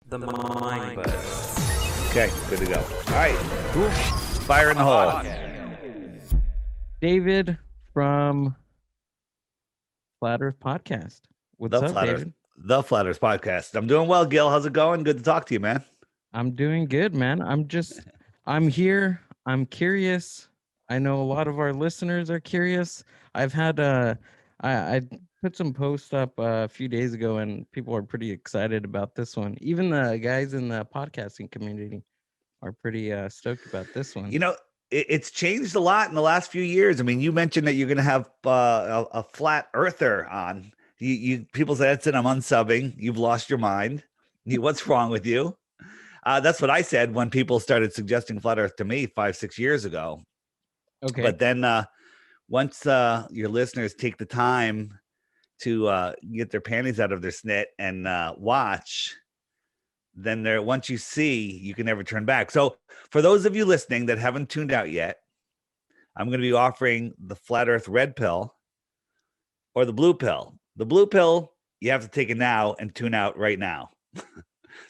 The Mind Buzz. Okay, good to go. All right, cool. Fire in the hole. David from Flat Earth Podcast. What's up, David? The Flat Earth Podcast. I'm doing well, Gill. How's it going? Good to talk to you, man. I'm doing good, man. I'm here. I'm curious. I know a lot of our listeners are curious. I've had I put some posts up a few days ago, and people are pretty excited about this one. Even the guys in the podcasting community are pretty stoked about this one. You know, it's changed a lot in the last few years. I mean, you mentioned that you're going to have a flat earther on. You people say that's it. I'm unsubbing. You've lost your mind. What's wrong with you? That's what I said when people started suggesting flat Earth to me 5-6 years ago. Okay. But then once your listeners take the time to get their panties out of their snit and watch, then once you see, you can never turn back. So for those of you listening that haven't tuned out yet, I'm going to be offering the Flat Earth Red Pill or the Blue Pill. The Blue Pill, you have to take it now and tune out right now.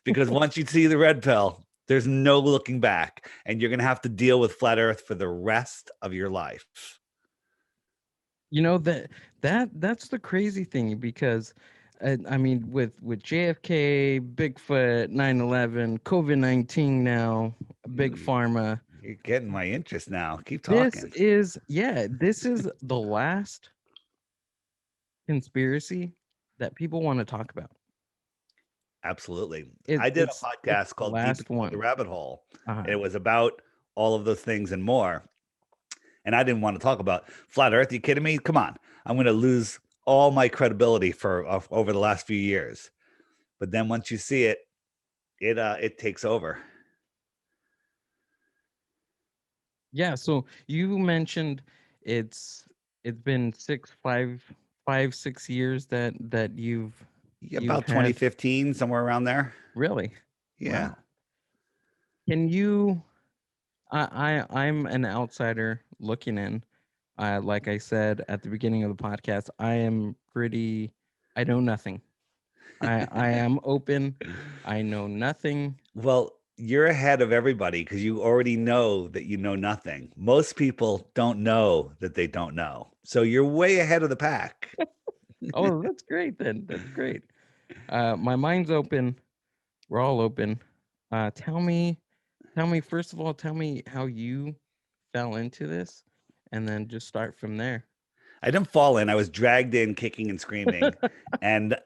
Because once you see the Red Pill, there's no looking back, and you're going to have to deal with Flat Earth for the rest of your life. You know, that's the crazy thing, because I mean, with JFK, Bigfoot, 9/11, COVID-19 now, Big Pharma. You're getting my interest now. Keep talking. This is the last conspiracy that people want to talk about. Absolutely. I did a podcast called Deep Into the Rabbit Hole. And it was about all of those things and more. And I didn't want to talk about flat Earth. Are you kidding me? Come on. I'm going to lose all my credibility for over the last few years. But then once you see it, it takes over. Yeah. So you mentioned it's been 6 years that you've about 2015, somewhere around there. Really? Yeah. Wow. Can you? I'm an outsider looking in. Like I said at the beginning of the podcast, I know nothing. I am open. I know nothing. Well, you're ahead of everybody because you already know that you know nothing. Most people don't know that they don't know. So you're way ahead of the pack. Oh, that's great then. That's great. My mind's open. We're all open. Tell me, first of all, tell me how you fell into this, and then just start from there. I didn't fall in. I was dragged in kicking and screaming. and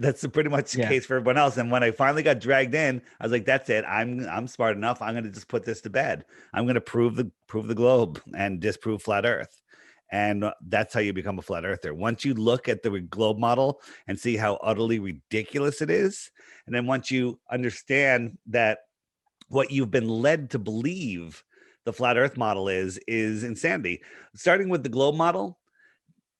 that's pretty much the case for everyone else. And when I finally got dragged in, I was like, that's it. I'm smart enough. I'm going to just put this to bed. I'm going to prove the globe and disprove flat Earth. And that's how you become a flat earther. Once you look at the globe model and see how utterly ridiculous it is, and then once you understand that what you've been led to believe the flat Earth model is insanity. Starting with the globe model,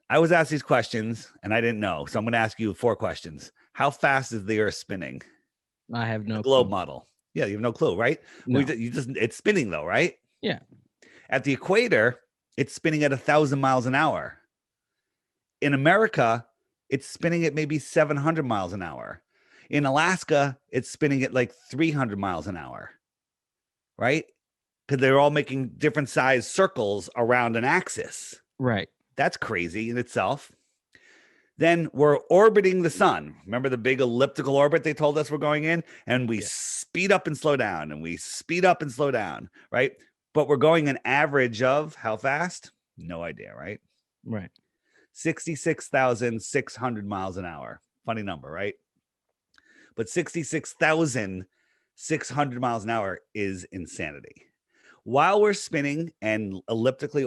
I was asked these questions and I didn't know. So I'm going to ask you 4 questions. How fast is the Earth spinning? I have no globe clue. model. Yeah, you have no clue, right? No. It's spinning though, right? Yeah. At the equator, it's spinning at 1,000 miles an hour. In America, it's spinning at maybe 700 miles an hour. In Alaska, it's spinning at like 300 miles an hour, right? Because they're all making different size circles around an axis. Right. That's crazy in itself. Then we're orbiting the sun. Remember the big elliptical orbit they told us we're going in? And we speed up and slow down, and we speed up and slow down, right? But we're going an average of how fast? No idea, right? Right. 66,600 miles an hour. Funny number, right? But 66,600 miles an hour is insanity. While we're spinning and elliptically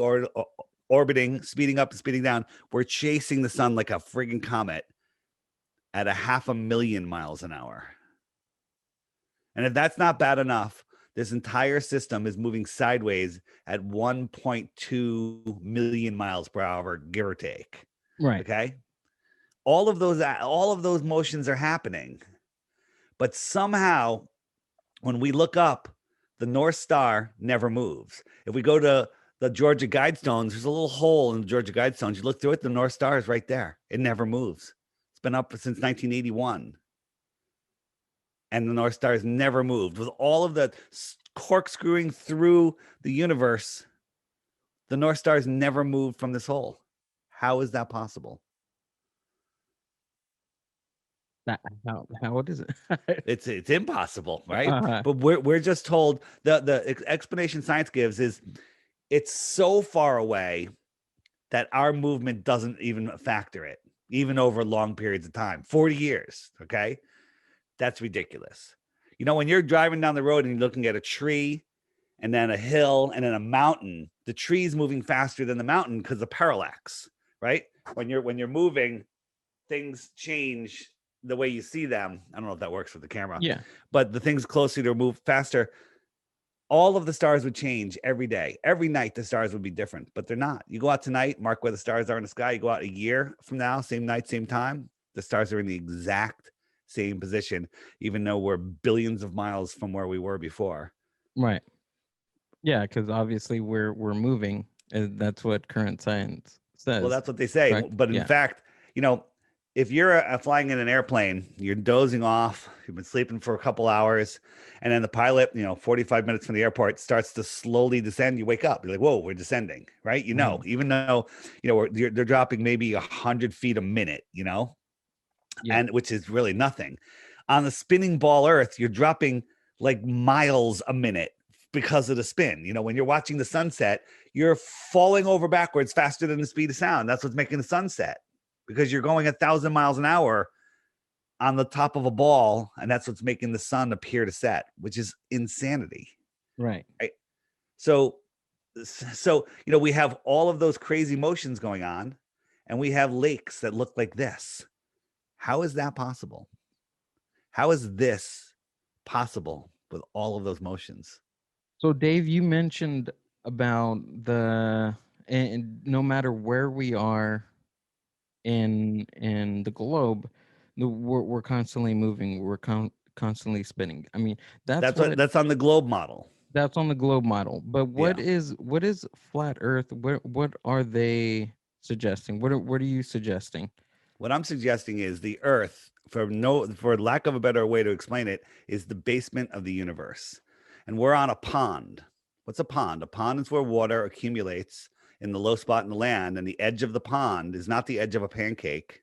orbiting, speeding up and speeding down, we're chasing the sun like a friggin' comet at 500,000 miles an hour. And if that's not bad enough, this entire system is moving sideways at 1.2 million miles per hour, give or take. Right. Okay. All of those motions are happening. But somehow, when we look up, the North Star never moves. If we go to the Georgia Guidestones, there's a little hole in the Georgia Guidestones. You look through it, the North Star is right there. It never moves. It's been up since 1981. and the North Star has never moved. With all of the corkscrewing through the universe, the North Star has never moved from this hole. How is that possible? What is it? It's impossible, right? But we're just told the explanation science gives is it's so far away that our movement doesn't even factor it, even over long periods of time, 40 years. Okay. That's ridiculous. You know, when you're driving down the road and you're looking at a tree and then a hill and then a mountain, the tree's moving faster than the mountain because of parallax, right? When you're moving, things change the way you see them. I don't know if that works with the camera. Yeah. But the things closer to move faster, all of the stars would change every day. Every night, the stars would be different, but they're not. You go out tonight, mark where the stars are in the sky. You go out a year from now, same night, same time. The stars are in the exact same position, even though we're billions of miles from where we were before. Right. Yeah, because obviously we're moving. That's what current science says. Well, that's what they say. Correct? But in fact, you know, if you're flying in an airplane, you're dozing off, you've been sleeping for a couple hours, and then the pilot, 45 minutes from the airport starts to slowly descend, you wake up. You're like, whoa, we're descending, right? Even though, they're dropping maybe 100 feet a minute, and which is really nothing. On the spinning ball Earth, you're dropping like miles a minute because of the spin. When you're watching the sunset, you're falling over backwards faster than the speed of sound. That's what's making the sunset, because you're going 1,000 miles an hour on the top of a ball, and that's what's making the sun appear to set, which is insanity. Right. So we have all of those crazy motions going on, and we have lakes that look like this. How is that possible? How is this possible with all of those motions? So Dave, you mentioned about and no matter where we are in the globe, we're constantly moving. We're constantly spinning. I mean, that's on the globe model. That's on the globe model. But what is flat Earth? What are they suggesting? What are you suggesting? What I'm suggesting is the Earth, for lack of a better way to explain it, is the basement of the universe. And we're on a pond. What's a pond? A pond is where water accumulates in the low spot in the land, and the edge of the pond is not the edge of a pancake.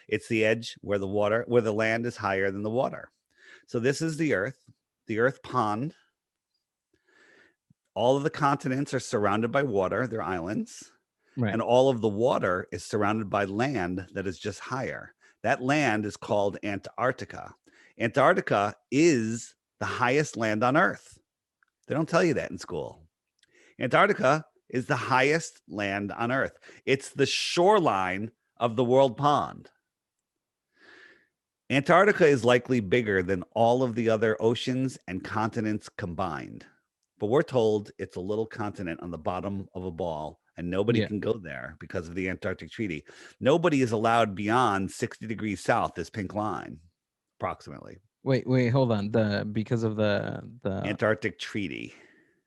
It's the edge where the land is higher than the water. So this is the Earth pond. All of the continents are surrounded by water. They're islands. Right. And all of the water is surrounded by land that is just higher. That land is called Antarctica. Antarctica is the highest land on Earth. They don't tell you that in school. Antarctica is the highest land on Earth. It's the shoreline of the world pond. Antarctica is likely bigger than all of the other oceans and continents combined. But we're told it's a little continent on the bottom of a ball, and nobody can go there because of the Antarctic Treaty. Nobody is allowed beyond 60 degrees south, this pink line, approximately. Wait, hold on. Because of the Antarctic Treaty,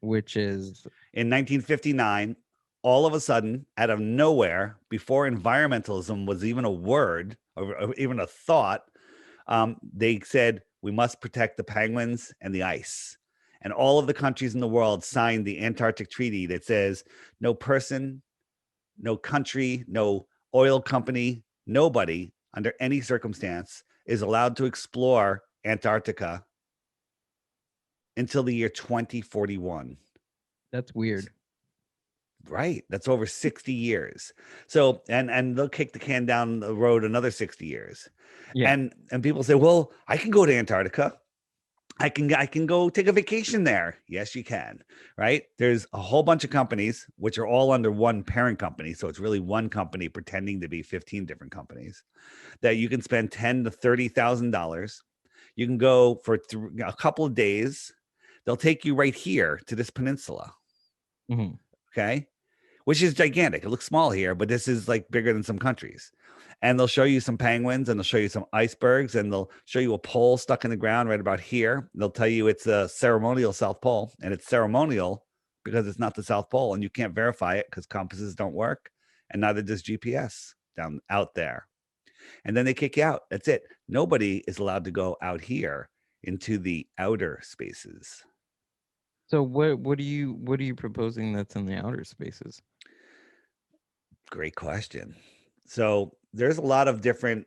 which is in 1959, all of a sudden, out of nowhere, before environmentalism was even a word or even a thought, they said we must protect the penguins and the ice. And all of the countries in the world signed the Antarctic Treaty that says no person, no country, no oil company, nobody under any circumstance is allowed to explore Antarctica until the year 2041. That's weird. Right. That's over 60 years. So, and they'll kick the can down the road another 60 years. Yeah. And people say, well, I can go to Antarctica. I can go take a vacation there. Yes, you can. Right. There's a whole bunch of companies, which are all under one parent company. So it's really one company pretending to be 15 different companies, that you can spend $10,000 to $30,000. You can go for a couple of days. They'll take you right here to this peninsula. Mm-hmm. Okay. Which is gigantic. It looks small here, but this is like bigger than some countries. And they'll show you some penguins, and they'll show you some icebergs, and they'll show you a pole stuck in the ground right about here. They'll tell you it's a ceremonial South Pole, and it's ceremonial because it's not the South Pole, and you can't verify it because compasses don't work, and neither does GPS down out there. And then they kick you out. That's it. Nobody is allowed to go out here into the outer spaces. So what are you proposing that's in the outer spaces? Great question. So there's a lot of different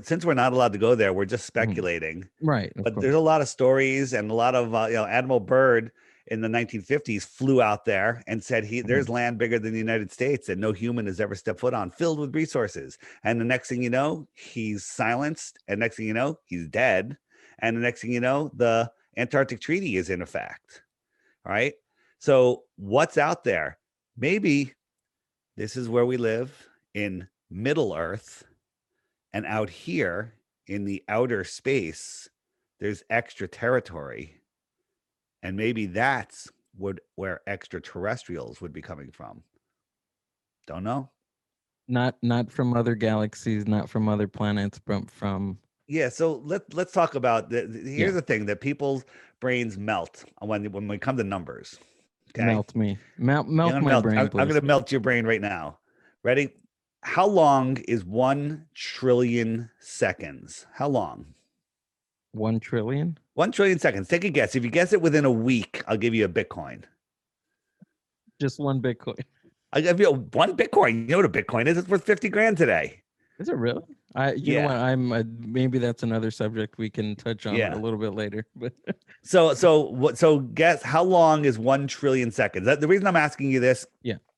since we're not allowed to go there, we're just speculating. Right. But there's a lot of stories, and a lot of Admiral Byrd in the 1950s flew out there and said there's land bigger than the United States that no human has ever stepped foot on, filled with resources. And the next thing you know, he's silenced, and next thing you know, he's dead. And the next thing you know, the Antarctic Treaty is in effect. Right? So what's out there? Maybe this is where we live in Middle Earth, and out here in the outer space, there's extra territory. And maybe that's where extraterrestrials would be coming from. Don't know. Not from other galaxies, not from other planets, but from. Yeah, so let's talk about here's the thing that people's brains melt when we come to numbers. Okay? Melt me. Melt my brain. I'm going to melt your brain right now. Ready? How long is 1 trillion seconds? How long? 1 trillion? 1 trillion seconds. Take a guess. If you guess it within a week, I'll give you a Bitcoin. Just 1 Bitcoin. I'll give you 1 Bitcoin. You know what a Bitcoin is? It's worth 50 grand today. Is it really? You know what? Maybe that's another subject we can touch on a little bit later. But so guess how long is 1 trillion seconds? The reason I'm asking you this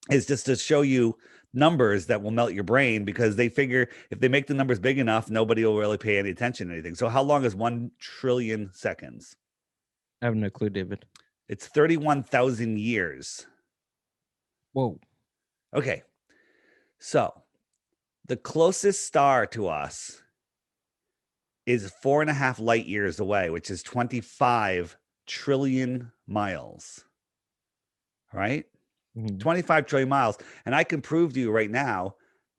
is just to show you numbers that will melt your brain, because they figure if they make the numbers big enough, nobody will really pay any attention to anything. So how long is 1 trillion seconds? I have no clue, David. It's 31,000 years. Whoa. Okay. So the closest star to us is 4.5 light years away, which is 25 trillion miles. Right? 25 trillion miles. And I can prove to you right now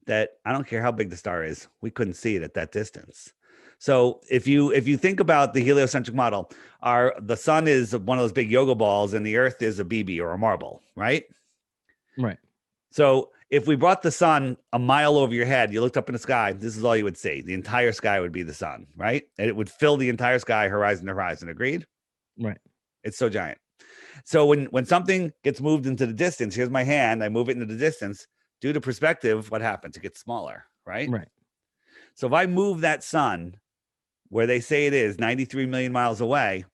that I don't care how big the star is, we couldn't see it at that distance. So if you think about the heliocentric model, the sun is one of those big yoga balls and the earth is a BB or a marble, right? Right. So if we brought the sun a mile over your head, you looked up in the sky, this is all you would see. The entire sky would be the sun, right? And it would fill the entire sky, horizon to horizon. Agreed? Right. It's so giant. So when something gets moved into the distance, here's my hand, I move it into the distance, due to perspective, what happens? It gets smaller, right? Right. So if I move that sun where they say it is 93 million miles away,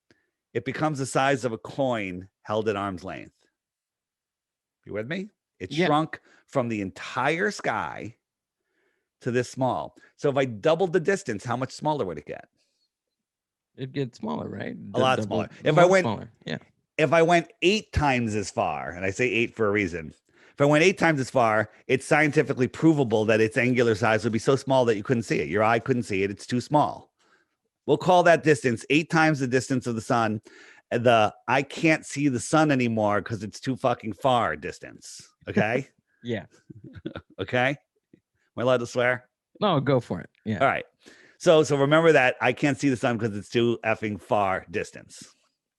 it becomes the size of a coin held at arm's length. You with me? It shrunk from the entire sky to this small. So if I doubled the distance, how much smaller would it get? It'd get smaller, right? A lot smaller. If I went 8 times as far, and I say 8 for a reason, if I went 8 times as far, it's scientifically provable that its angular size would be so small that you couldn't see it. Your eye couldn't see it. It's too small. We'll call that distance 8 times the distance of the sun. I can't see the sun anymore because it's too fucking far distance. Okay? Yeah. Okay? Am I allowed to swear? No, go for it. Yeah. All right. So remember that I can't see the sun because it's too effing far distance.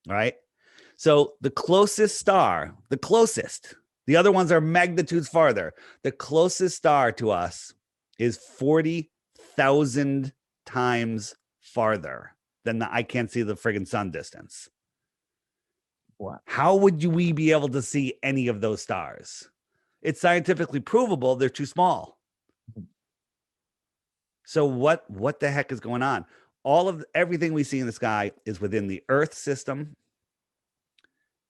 All right? So the closest star, the other ones are magnitudes farther. The closest star to us is 40,000 times farther than the I can't see the friggin' sun distance. What? How would we be able to see any of those stars? It's scientifically provable they're too small. So what the heck is going on? Everything we see in the sky is within the Earth system.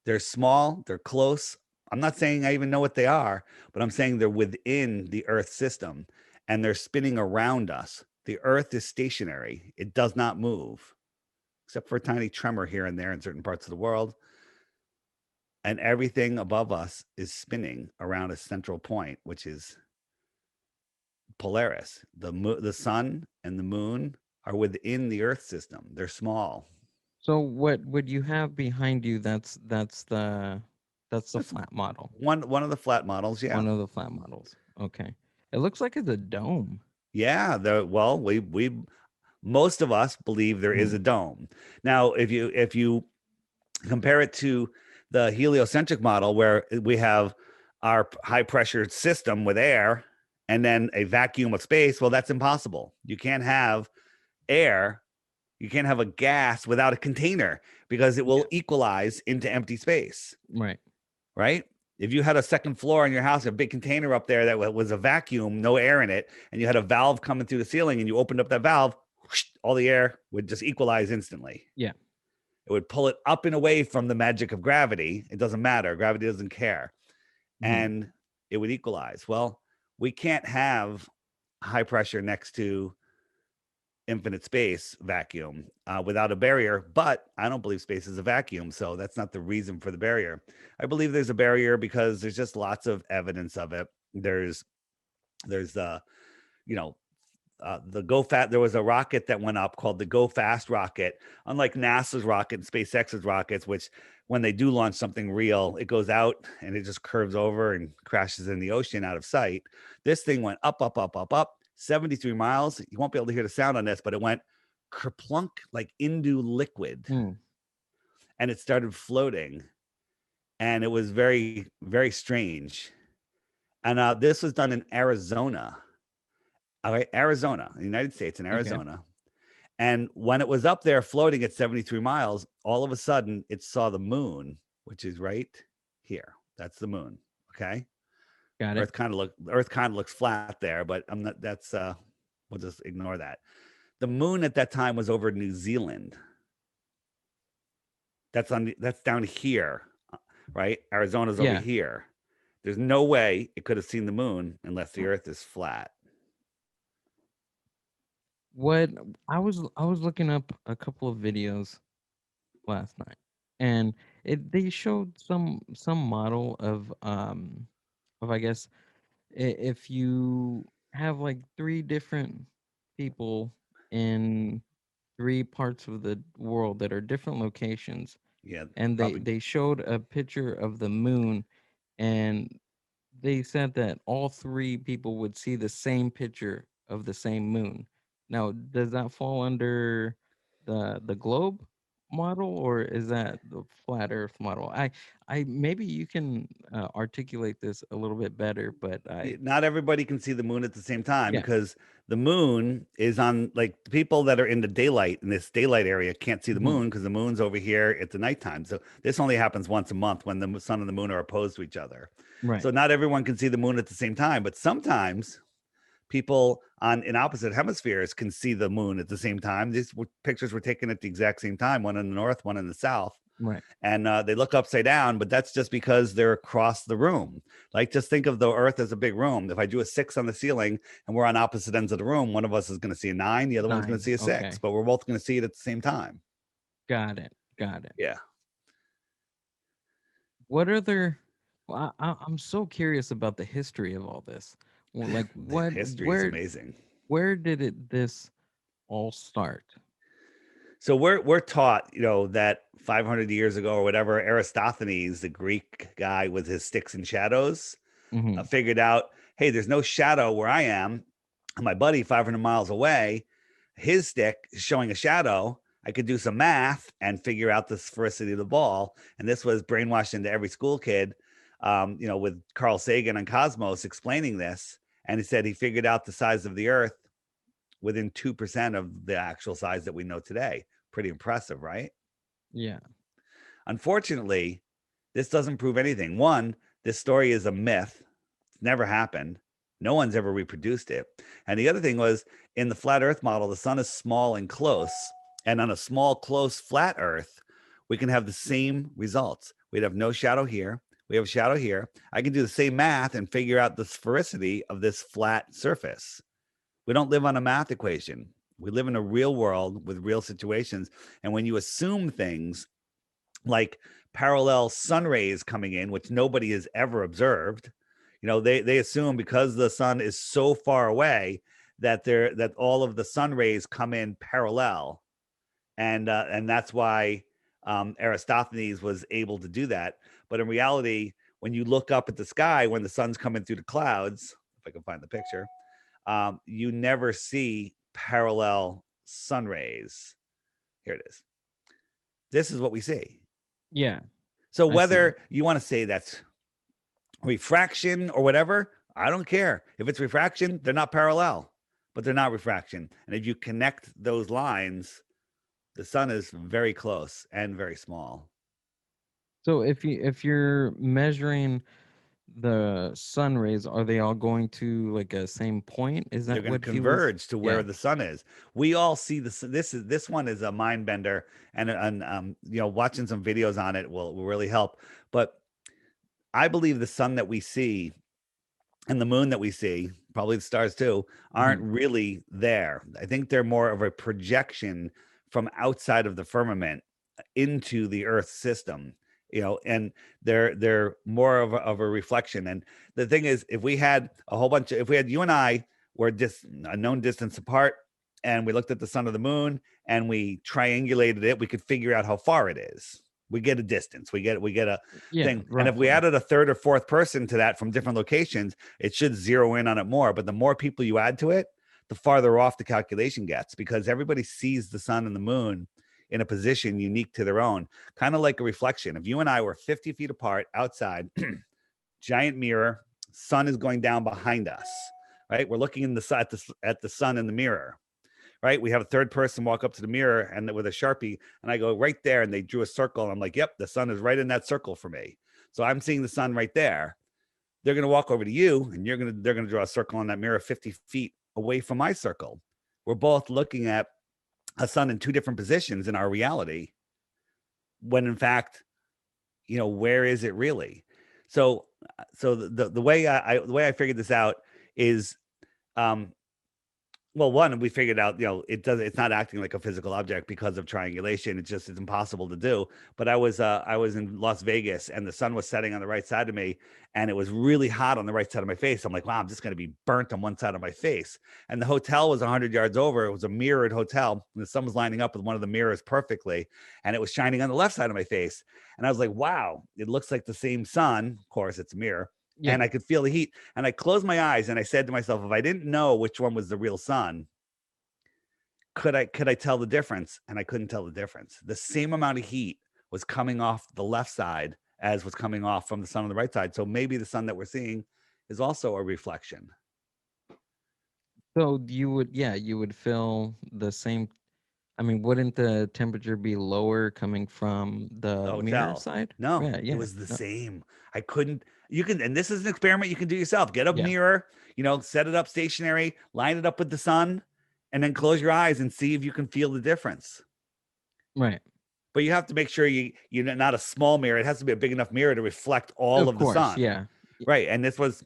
They're small, they're close. I'm not saying I even know what they are, but I'm saying they're within the Earth system and they're spinning around us. The Earth is stationary. It does not move, except for a tiny tremor here and there in certain parts of the world. And everything above us is spinning around a central point, which is Polaris. The sun and the moon are within the Earth system. They're small. So what would you have behind you? That's the flat model. One of the flat models, yeah. One of the flat models. Okay. It looks like it's a dome. Yeah. We most of us believe there is a dome. Now, if you compare it to the heliocentric model, where we have our high pressure system with air and then a vacuum of space, well, that's impossible. You can't have air You can't have a gas without a container because it will equalize into empty space. Right. Right? If you had a second floor in your house, a big container up there that was a vacuum, no air in it, and you had a valve coming through the ceiling and you opened up that valve, whoosh, all the air would just equalize instantly. Yeah. It would pull it up and away from the magic of gravity. It doesn't matter. Gravity doesn't care. And it would equalize. Well, we can't have high pressure next to infinite space vacuum without a barrier, but I don't believe space is a vacuum, so that's not the reason for the barrier. I believe there's a barrier because there's just lots of evidence of it. There's you know, the Go Fast. There was a rocket that went up called the Go Fast rocket. Unlike NASA's rocket and SpaceX's rockets, which when they do launch something real, it goes out and it just curves over and crashes in the ocean out of sight. This thing went up, up, up, up, up, 73 miles. You won't be able to hear the sound on this, but it went kerplunk like into liquid. And it started floating. And it was very, very strange. And this was done in Arizona. All right, Arizona, the United States, in Arizona. Okay. And when it was up there floating at 73 miles, all of a sudden it saw the moon, which is right here. That's the moon. Okay. Got it. Earth kind of looks flat there, but I'm not, that's, we'll just ignore that. The moon at that time was over New Zealand. That's down here, right? Arizona's over here. There's no way it could have seen the moon unless the Earth is flat. What I was looking up a couple of videos last night, and they showed some model of I guess if you have like 3 different people in 3 parts of the world that are different locations. Yeah. And they showed a picture of the moon, and they said that all 3 people would see the same picture of the same moon. Now, does that fall under the globe model, or is that the flat Earth model? I maybe you can articulate this a little bit better, but not everybody can see the moon at the same time because the moon is on, like, the people that are in the daylight, in this daylight area, can't see the moon because the moon's over here at the nighttime. So this only happens once a month when the sun and the moon are opposed to each other. Right. So not everyone can see the moon at the same time, but sometimes people in opposite hemispheres can see the moon at the same time. These pictures were taken at the exact same time, one in the north, one in the south. Right. And they look upside down, but that's just because they're across the room. Like, just think of the Earth as a big room. If I do a 6 on the ceiling and we're on opposite ends of the room, one of us is going to see a 9, the other one's going to see a 6, but we're both going to see it at the same time. Got it. Yeah. What other? Well, I'm so curious about the history of all this. Well, like, what history is amazing. Where did this all start? So we're taught, that 500 years ago or whatever, Aristophanes, the Greek guy with his sticks and shadows, figured out, hey, there's no shadow where I am. My buddy 500 miles away, his stick is showing a shadow. I could do some math and figure out the sphericity of the ball. And this was brainwashed into every school kid, with Carl Sagan on Cosmos explaining this. And he said he figured out the size of the Earth within 2% of the actual size that we know today. Pretty impressive, right? Yeah. Unfortunately, this doesn't prove anything. One, this story is a myth. It's never happened. No one's ever reproduced it. And the other thing was, in the flat Earth model, the sun is small and close. And on a small, close, flat Earth, we can have the same results. We'd have no shadow here. We have a shadow here. I can do the same math and figure out the sphericity of this flat surface. We don't live on a math equation. We live in a real world with real situations. And when you assume things like parallel sun rays coming in, which nobody has ever observed, they assume because the sun is so far away that all of the sun rays come in parallel. And that's why Aristophanes was able to do that. But in reality, when you look up at the sky, when the sun's coming through the clouds, if I can find the picture, you never see parallel sun rays. Here it is. This is what we see. Yeah. So whether you want to say that's refraction or whatever, I don't care. If it's refraction, they're not parallel, but they're not refraction. And if you connect those lines, The sun is very close and very small. So if you're measuring the sun rays, are they all going to like a same point? Is They're that going to what he was? converge to where Yeah. the sun is. We all see this one is a mind bender, and watching some videos on it will really help. But I believe the sun that we see and the moon that we see, probably the stars too, aren't Mhm. really there. I think they're more of a projection from outside of the firmament into the Earth system, and they're more of a reflection. And the thing is, if we had if we had you and I were just a known distance apart, and we looked at the sun or the moon and we triangulated it, we could figure out how far it is. We get a distance. We get a Yeah, thing. And if we roughly. added a third or fourth person to that from different locations, it should zero in on it more. But the more people you add to it, the farther off the calculation gets, because everybody sees the sun and the moon in a position unique to their own, kind of like a reflection. If you and I were 50 feet apart outside, giant mirror, sun is going down behind us, right? We're looking at the sun in the mirror, right? We have a third person walk up to the mirror and with a Sharpie, and I go right there, and they drew a circle. And I'm like, yep, the sun is right in that circle for me. So I'm seeing the sun right there. They're going to walk over to you, and they're going to draw a circle on that mirror 50 feet away from my circle. We're both looking at a sun in two different positions in our reality, when in fact, where is it really? So the way I figured this out is, well, one, we figured out, it's not acting like a physical object because of triangulation. It's impossible to do. But I was in Las Vegas, and the sun was setting on the right side of me, and it was really hot on the right side of my face. I'm like, wow, I'm just going to be burnt on one side of my face. And the hotel was 100 yards over. It was a mirrored hotel, and the sun was lining up with one of the mirrors perfectly, and it was shining on the left side of my face. And I was like, wow, it looks like the same sun. Of course, it's a mirror. Yeah. And I could feel the heat. And I closed my eyes and I said to myself, if I didn't know which one was the real sun, could I tell the difference? And I couldn't tell the difference. The same amount of heat was coming off the left side as was coming off from the sun on the right side. So maybe the sun that we're seeing is also a reflection. So you would feel the same. I mean, wouldn't the temperature be lower coming from the mirror Hotel. side? No, Yeah. it was the No, same. I couldn't, and this is an experiment you can do yourself. Get a yeah. mirror, set it up stationary, line it up with the sun, and then close your eyes and see if you can feel the difference. Right. But you have to make sure you're not a small mirror. It has to be a big enough mirror to reflect all of course, the sun. yeah. Right. And this was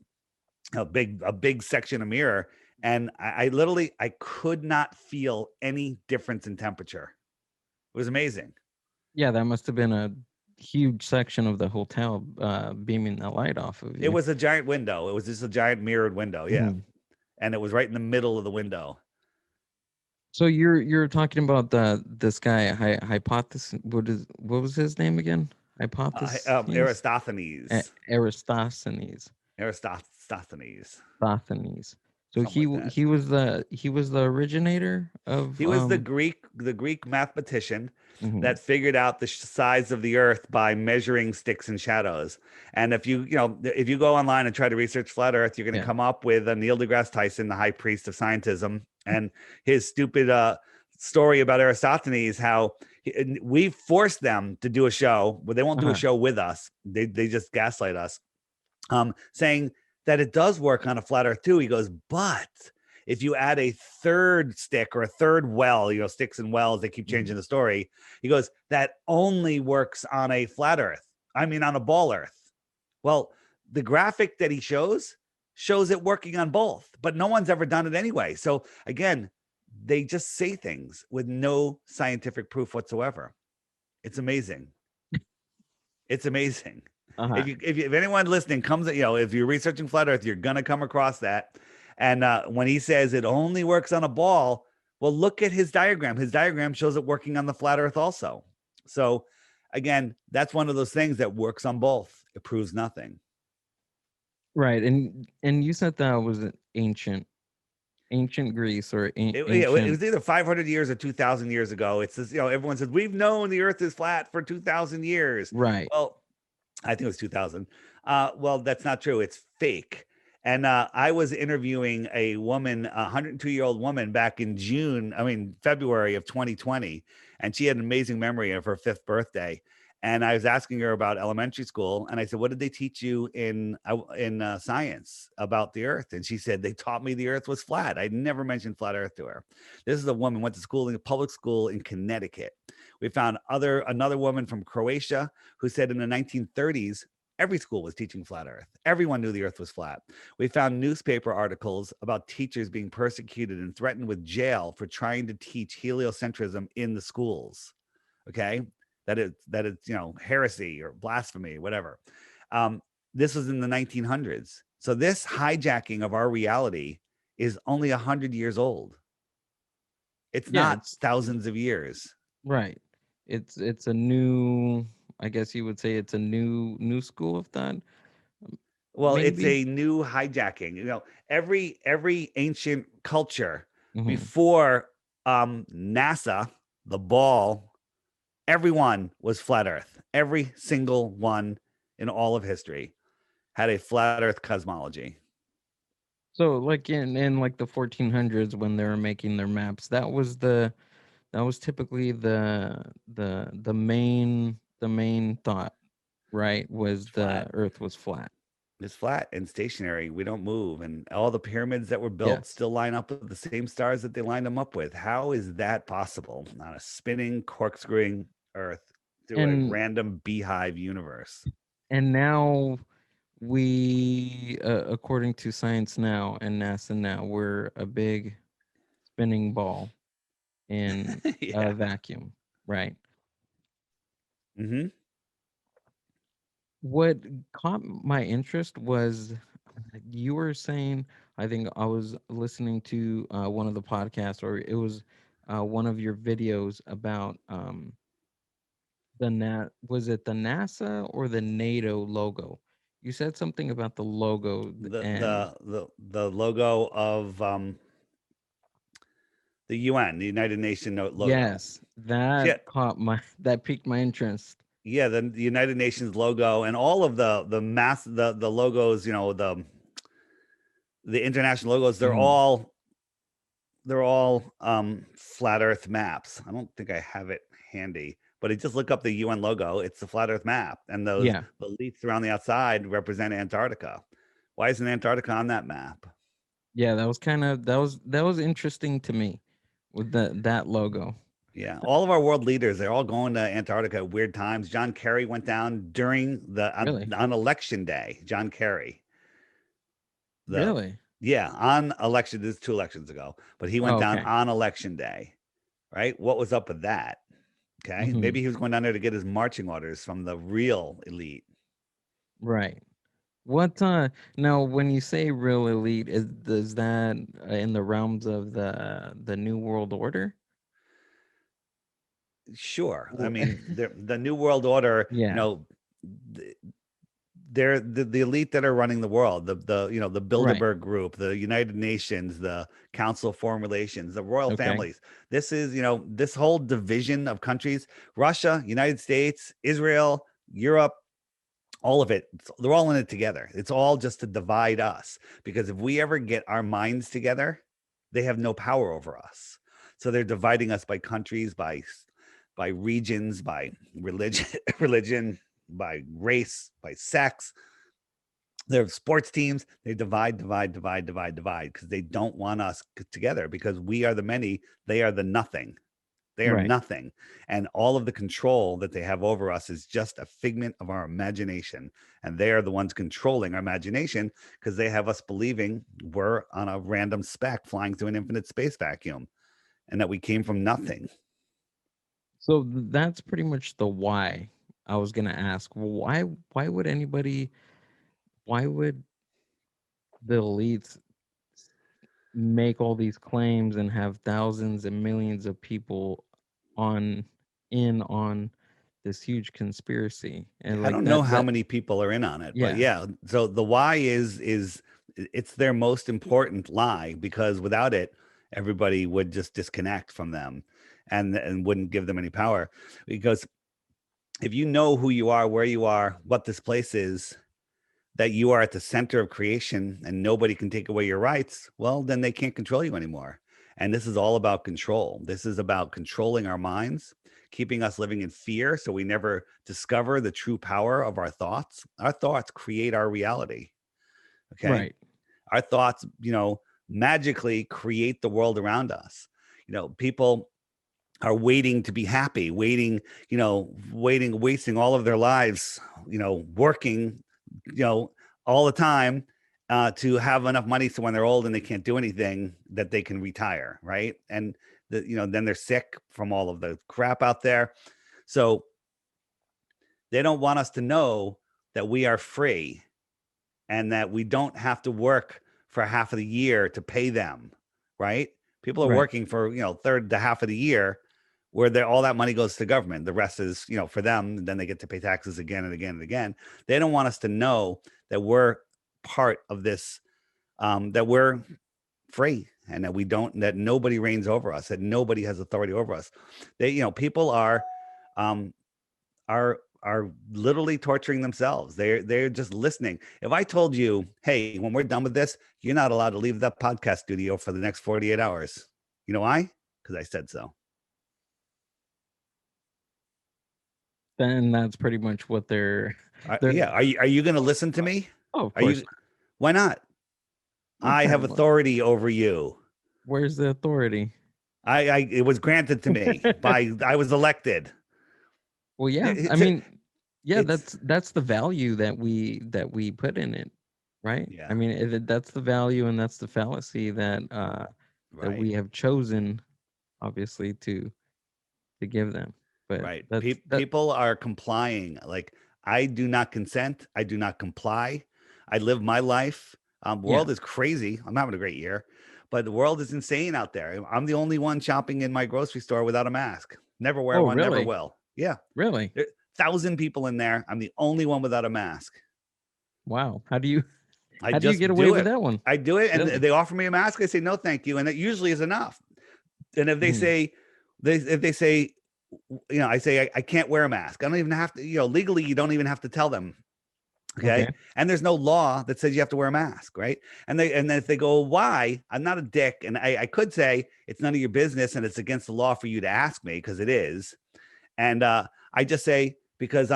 a big section of mirror. And I literally, I could not feel any difference in temperature. It was amazing. Yeah, that must have been a huge section of the hotel beaming the light off of you. It was a giant window. It was just a giant mirrored window. Yeah. Mhm. And it was right in the middle of the window. So you're talking about this guy hypothesis. What was his name again? Hypothesis. Aristophanes. Aristophanes. Aristophanes. Aristophanes. So Something like that. he was the originator of. He was the Greek mathematician Mhm. that figured out the size of the Earth by measuring sticks and shadows. And if you go online and try to research flat Earth, you're going to come up with Neil deGrasse Tyson, the high priest of scientism, and his stupid story about Aristophanes. How we forced them to do a show, but they won't do a show with us. They just gaslight us, saying that it does work on a flat Earth too. He goes, but if you add a third stick or a third well, sticks and wells, they keep changing the story. He goes, that only works on a flat Earth. I mean, on a ball Earth. Well, the graphic that he shows it working on both, but no one's ever done it anyway. So again, they just say things with no scientific proof whatsoever. It's amazing. It's amazing. Uh-huh. If anyone listening comes, if you're researching flat Earth, you're gonna come across that. And when he says it only works on a ball, well, look at his diagram. His diagram shows it working on the flat Earth also. So again, that's one of those things that works on both. It proves nothing. Right, and you said that was ancient Greece or ancient. It was either 500 years or 2,000 years ago. It's this, everyone says we've known the Earth is flat for 2,000 years. Right. Well, I think it was 2000. Well, that's not true. It's fake. And I was interviewing a woman, a 102-year-old woman back in February of 2020. And she had an amazing memory of her 5th birthday. And I was asking her about elementary school. And I said, what did they teach you in science about the earth? And she said, they taught me the earth was flat. I never mentioned flat earth to her. This is a woman went to school in a public school in Connecticut. We found another woman from Croatia who said in the 1930s, every school was teaching flat earth. Everyone knew the earth was flat. We found newspaper articles about teachers being persecuted and threatened with jail for trying to teach heliocentrism in the schools. Okay. That it's, heresy or blasphemy, whatever. This was in the 1900s. So this hijacking of our reality is only 100 years old. It's not thousands of years. Right. It's a new, I guess you would say it's a new school of thought. Well, maybe. It's a new hijacking. Every ancient culture before NASA, the ball, everyone was flat earth. Every single one in all of history had a flat earth cosmology. So like in like the 1400s when they were making their maps, that was typically the main thought, right? Was the earth was flat. It's flat and stationary. We don't move. And all the pyramids that were built still line up with the same stars that they lined them up with. How is that possible on a spinning, corkscrewing earth through a random beehive universe? And now we, according to science now and NASA now, we're a big spinning ball in a vacuum, right? Mm-hmm. What caught my interest was you were saying, I think I was listening to one of the podcasts, or it was one of your videos about was it the NASA or the NATO logo? You said something about the logo. The logo of the UN, the United Nations logo. Yes, that piqued my interest. Yeah, the United Nations logo and all of the logos, the international logos, they're all flat earth maps. I don't think I have it handy, but just look up the UN logo. It's the flat earth map, and those the leaves around the outside represent Antarctica. Why isn't Antarctica on that map? Yeah, that was interesting to me with that logo. Yeah, all of our world leaders, they're all going to Antarctica at weird times. John Kerry went down during on election day. John Kerry. Really? Yeah, on election. This is 2 elections ago, but he went down on election day. Right? What was up with that? Okay, maybe he was going down there to get his marching orders from the real elite. Right. What now? When you say real elite, is that in the realms of the New World Order? Sure. I mean, the New World Order, they're the elite that are running the world, the Bilderberg Group, the United Nations, the Council of Foreign Relations, the royal families. This is, this whole division of countries, Russia, United States, Israel, Europe, all of it, they're all in it together. It's all just to divide us, because if we ever get our minds together, they have no power over us. So they're dividing us by countries, by regions, by religion, by race, by sex. Their sports teams, they divide because they don't want us together, because we are the many, they are the nothing. They are nothing. And all of the control that they have over us is just a figment of our imagination. And they are the ones controlling our imagination, because they have us believing we're on a random speck flying through an infinite space vacuum, and that we came from nothing. So that's pretty much the why. I was going to ask, why would the elites make all these claims and have thousands and millions of people on this huge conspiracy? And I don't know how many people are in on it, but so the why is it's their most important lie, because without it, everybody would just disconnect from them and wouldn't give them any power. Because if you know who you are, where you are, what this place is, that you are at the center of creation and nobody can take away your rights, well, then they can't control you anymore. And this is all about control. This is about controlling our minds, keeping us living in fear so we never discover the true power of our thoughts. Our thoughts create our reality. Okay. Right. Our thoughts, magically create the world around us. People are waiting to be happy, wasting all of their lives, working, all the time to have enough money so when they're old and they can't do anything that they can retire, right? And then they're sick from all of the crap out there. So they don't want us to know that we are free and that we don't have to work for half of the year to pay them, right? People are working for, third to half of the year where all that money goes to government. The rest is, for them. And then they get to pay taxes again and again and again. They don't want us to know that we're part of this, that we're free and that nobody reigns over us, that nobody has authority over us. People are literally torturing themselves. They're just listening. If I told you, hey, when we're done with this, you're not allowed to leave the podcast studio for the next 48 hours. You know why? Because I said so. Then that's pretty much what they're yeah. Are you going to listen to me? Oh, of course. Why not? I have authority over you. Where's the authority? It was granted to me I was elected. Well, yeah. I mean, yeah, that's the value that we put in it, right? Yeah. I mean, that's the value and that's the fallacy that that we have chosen, obviously, to give them. But right. People are complying. Like, I do not consent. I do not comply. I live my life. World is crazy. I'm having a great year, but the world is insane out there. I'm the only one shopping in my grocery store without a mask. Never wear one, really? Never will. Yeah. Really? There 1,000 people in there. I'm the only one without a mask. Wow. How do you just get away with that one? I do it, and Really? they offer me a mask. I say no, thank you, and it usually is enough. And if they say, I say I can't wear a mask. I don't even have to. Legally, you don't even have to tell them. Okay. And there's no law that says you have to wear a mask, right? And then if they go, why? I'm not a dick, and I could say it's none of your business, and it's against the law for you to ask me, because it is. And I just say, because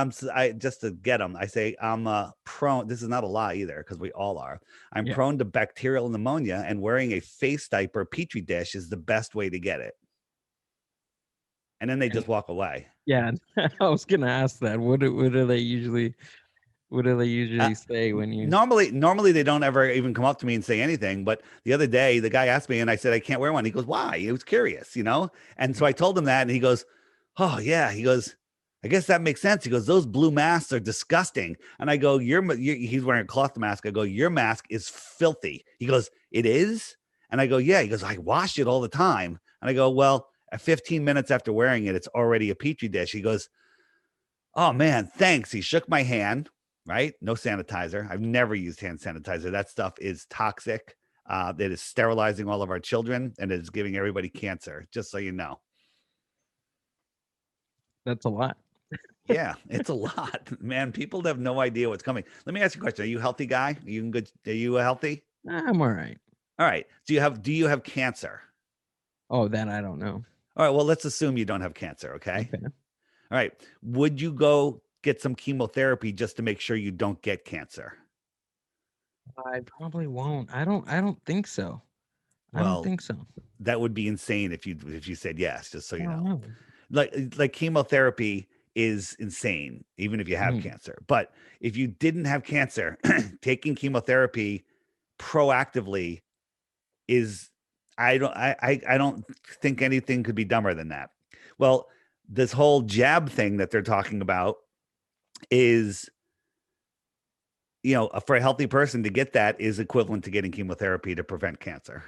just to get them, I say I'm prone. This is not a lie either, because we all are. I'm prone to bacterial pneumonia, and wearing a face diaper petri dish is the best way to get it. And then they just walk away. Yeah, I was gonna ask that. What do they usually say when you? Normally they don't ever even come up to me and say anything. But the other day, the guy asked me, and I said I can't wear one. He goes, "Why?" He was curious, And so I told him that, and he goes, "Oh yeah." He goes, "I guess that makes sense." He goes, "Those blue masks are disgusting." And I go, he's wearing a cloth mask. I go, "Your mask is filthy." He goes, "It is?" And I go, "Yeah." He goes, "I wash it all the time." And I go, "Well, at 15 minutes after wearing it, it's already a petri dish." He goes, "Oh man, thanks." He shook my hand, right? No sanitizer. I've never used hand sanitizer. That stuff is toxic. It is sterilizing all of our children, and it is giving everybody cancer, just so you know. That's a lot. Yeah, it's a lot, man. People have no idea what's coming. Let me ask you a question. Are you a healthy guy? Are you healthy? I'm all right. All right. Do you have cancer? Oh, that I don't know. All right. Well, let's assume you don't have cancer. Okay. All right. Would you go get some chemotherapy just to make sure you don't get cancer? I probably won't. I don't think so. I don't think so. That would be insane if you said yes, just so you know. Like chemotherapy is insane, even if you have cancer. But if you didn't have cancer, taking chemotherapy proactively is, I don't think anything could be dumber than that. Well, this whole jab thing that they're talking about is, for a healthy person to get that is equivalent to getting chemotherapy to prevent cancer.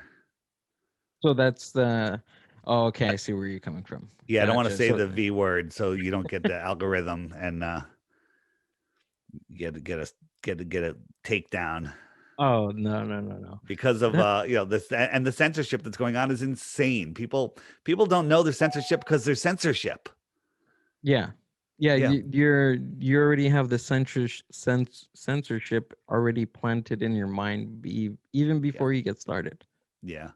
So that's the, oh, okay. I see where you're coming from. Yeah. Gotcha. I don't want to say the V word, so you don't get the algorithm and get a takedown. Oh, no. Because of this, and the censorship that's going on is insane. People don't know there's censorship because there's censorship. Yeah. Yeah, Yeah. you already have the censorship already planted in your mind, even Yeah. before you get started. Yeah.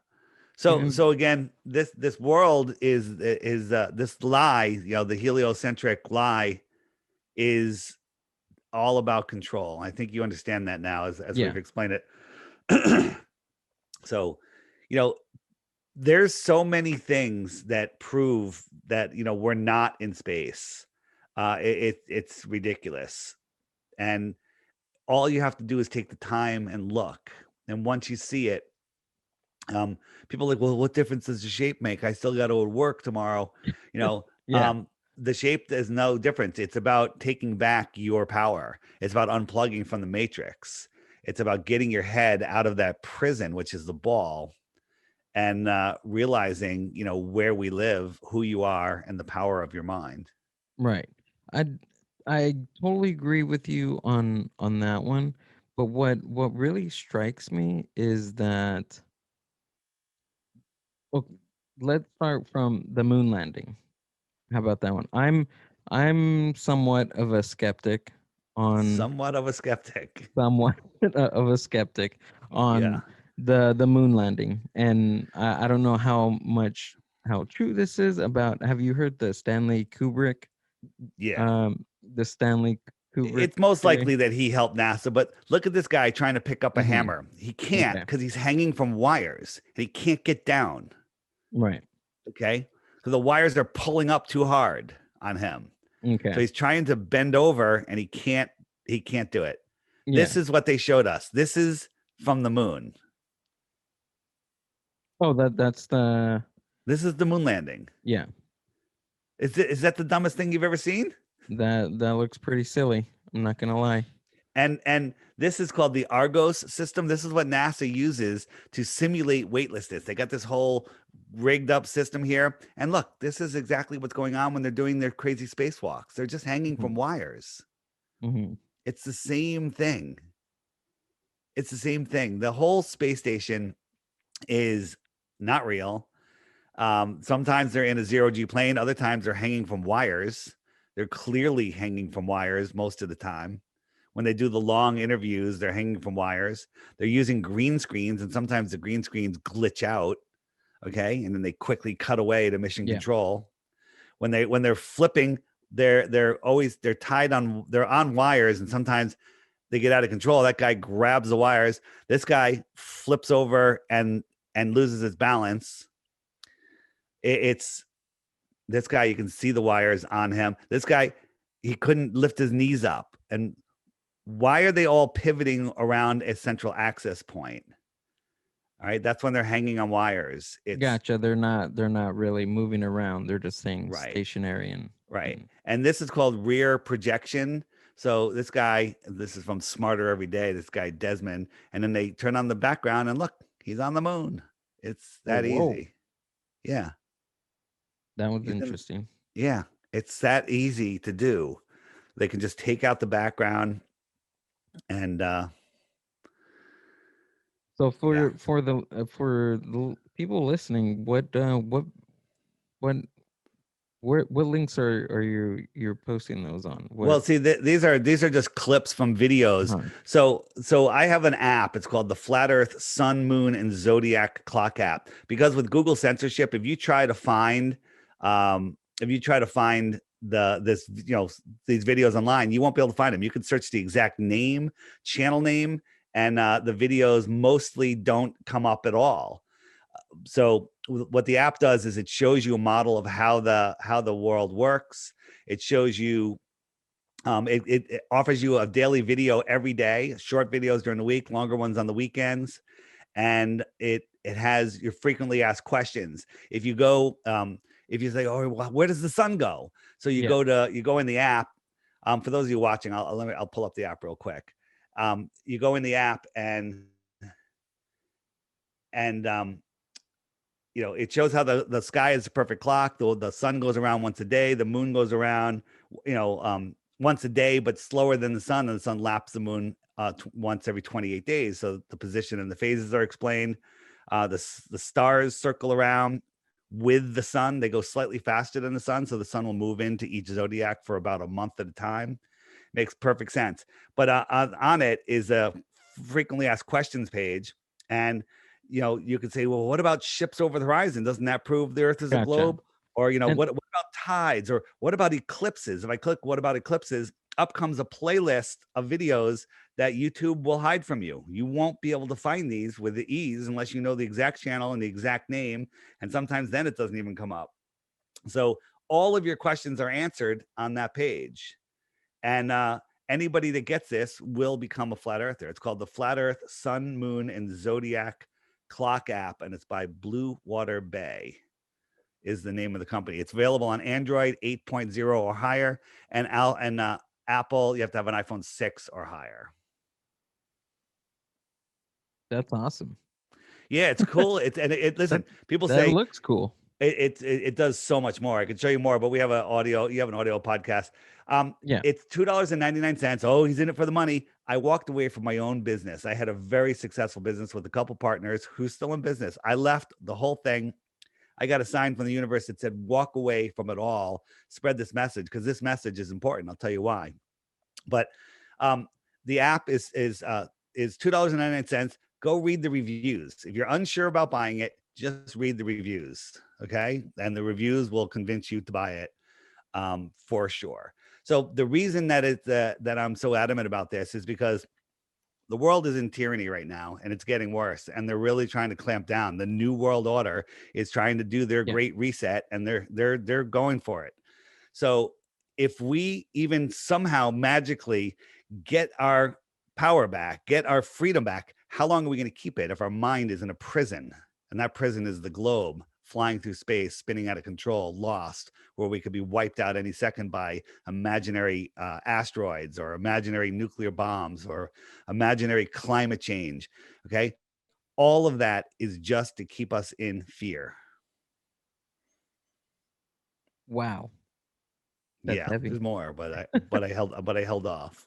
Even So again, this world is this lie, the heliocentric lie is all about control. I think you understand that now as yeah, we've explained it. So, you know, there's so many things that prove that, we're not in space. It's ridiculous. And all you have to do is take the time and look. And once you see it, um, people are like, well, what difference does the shape make? I still got to work tomorrow. You know, yeah, um, the shape is no difference. It's about taking back your power. It's about unplugging from the matrix. It's about getting your head out of that prison, which is the ball, and realizing, where we live, who you are, and the power of your mind. right. I I totally agree with you on that one. But what really strikes me is that, okay, let's start from the moon landing. How about that one? I'm somewhat of a skeptic on Somewhat of a skeptic. somewhat of a skeptic Yeah. on the moon landing, and I don't know how true this is. About, have you heard Yeah. the Stanley Kubrick It's most theory? likely that he helped NASA, but look at this guy trying to pick up a Mm-hmm. hammer. He can't Okay. because he's hanging from wires and he can't get down. Right. Okay. So the wires are pulling up too hard on him. So Okay. he's trying to bend over and he can't do it. Yeah. This is what they showed us. This is from the moon. Oh, that's the This is the moon landing. yeah. Is that the dumbest thing you've ever seen? That looks pretty silly. I'm not gonna lie. And this is called the Argos system. This is what NASA uses to simulate weightlessness. They got this whole rigged up system here. And look, this is exactly what's going on when they're doing their crazy spacewalks. They're just hanging Mm-hmm. from wires. Mm-hmm. It's the same thing. It's the same thing. The whole space station is not real. Sometimes they're in a zero G plane, other times they're hanging from wires. They're clearly hanging from wires most of the time. When they do the long interviews, they're hanging from wires. They're using green screens, and sometimes the green screens glitch out. Okay, and then they quickly cut away to mission Yeah. control. When they're flipping, they're on wires, and sometimes they get out of control. That guy grabs the wires. This guy flips over and loses his balance. It's this guy. You can see the wires on him. This guy, he couldn't lift his knees up. And why are they all pivoting around a central access point? All right, that's when they're hanging on wires. It's Gotcha. They're not really moving around. They're just staying right, stationary and right. and And this is called rear projection. So this guy, this is from Smarter Every Day, this guy Desmond, and then they turn on the background and look, he's on the moon. It's oh, that whoa, easy. Yeah. that was He's in, interesting. yeah, it's that easy to do. They can just take out the background and So yeah. for the people listening, what what links are you're posting those on? What? Well, see, these are just clips from videos. Uh-huh. So I have an app. It's called the Flat Earth Sun, Moon, and Zodiac Clock app. Because with Google censorship, if you try to find these videos online, you won't be able to find them. You can search the exact name, channel name, and the videos mostly don't come up at all. So what the app does is it shows you a model of how the world works. It shows you it offers you a daily video every day, short videos during the week, longer ones on the weekends, and it has your frequently asked questions. If you say, oh, well, where does the sun go? So Yeah. you go in the app. For those of you watching, I'll pull up the app real quick. You go in the app and it shows how the sky is a perfect clock. The sun goes around once a day. The moon goes around, once a day, but slower than the sun. And the sun laps the moon once every 28 days. So the position and the phases are explained. The stars circle around with the sun. They go slightly faster than the sun, so the sun will move into each zodiac for about a month at a time. Makes perfect sense. But on it is a frequently asked questions page, and you could say, well, what about ships over the horizon? Doesn't that prove the Earth is a Gotcha. globe? Or And what about tides? Or what about eclipses? If I click what about eclipses, up comes a playlist of videos that YouTube will hide from you. You won't be able to find these with the ease unless you know the exact channel and the exact name. And sometimes then it doesn't even come up. So all of your questions are answered on that page. And anybody that gets this will become a flat earther. It's called the Flat Earth Sun, Moon, and Zodiac Clock app, and it's by Blue Water Bay is the name of the company. It's available on Android 8.0 or higher, and Apple, you have to have an iPhone 6 or higher. that's awesome. Yeah, it's cool. Listen, people That say looks cool. it does so much more. I could show you more, but we have you have an audio podcast. Yeah. It's $2.99. Oh, he's in it for the money. I walked away from my own business. I had a very successful business with a couple partners who's still in business. I left the whole thing. I got a sign from the universe that said, walk away from it all, spread this message, because this message is important. I'll tell you why. But the app is $2.99. Go read the reviews. If you're unsure about buying it, just read the reviews. Okay. And the reviews will convince you to buy it for sure. So the reason that I'm so adamant about this is because the world is in tyranny right now, and it's getting worse, and they're really trying to clamp down. The New World Order is trying to do their great reset, and they're going for it. So if we even somehow magically get our power back, get our freedom back, how long are we going to keep it if our mind is in a prison? And that prison is the globe, flying through space, spinning out of control, lost, where we could be wiped out any second by imaginary asteroids or imaginary nuclear bombs or imaginary climate change. Okay. All of that is just to keep us in fear. Wow. That's heavy. There's more, but I held off.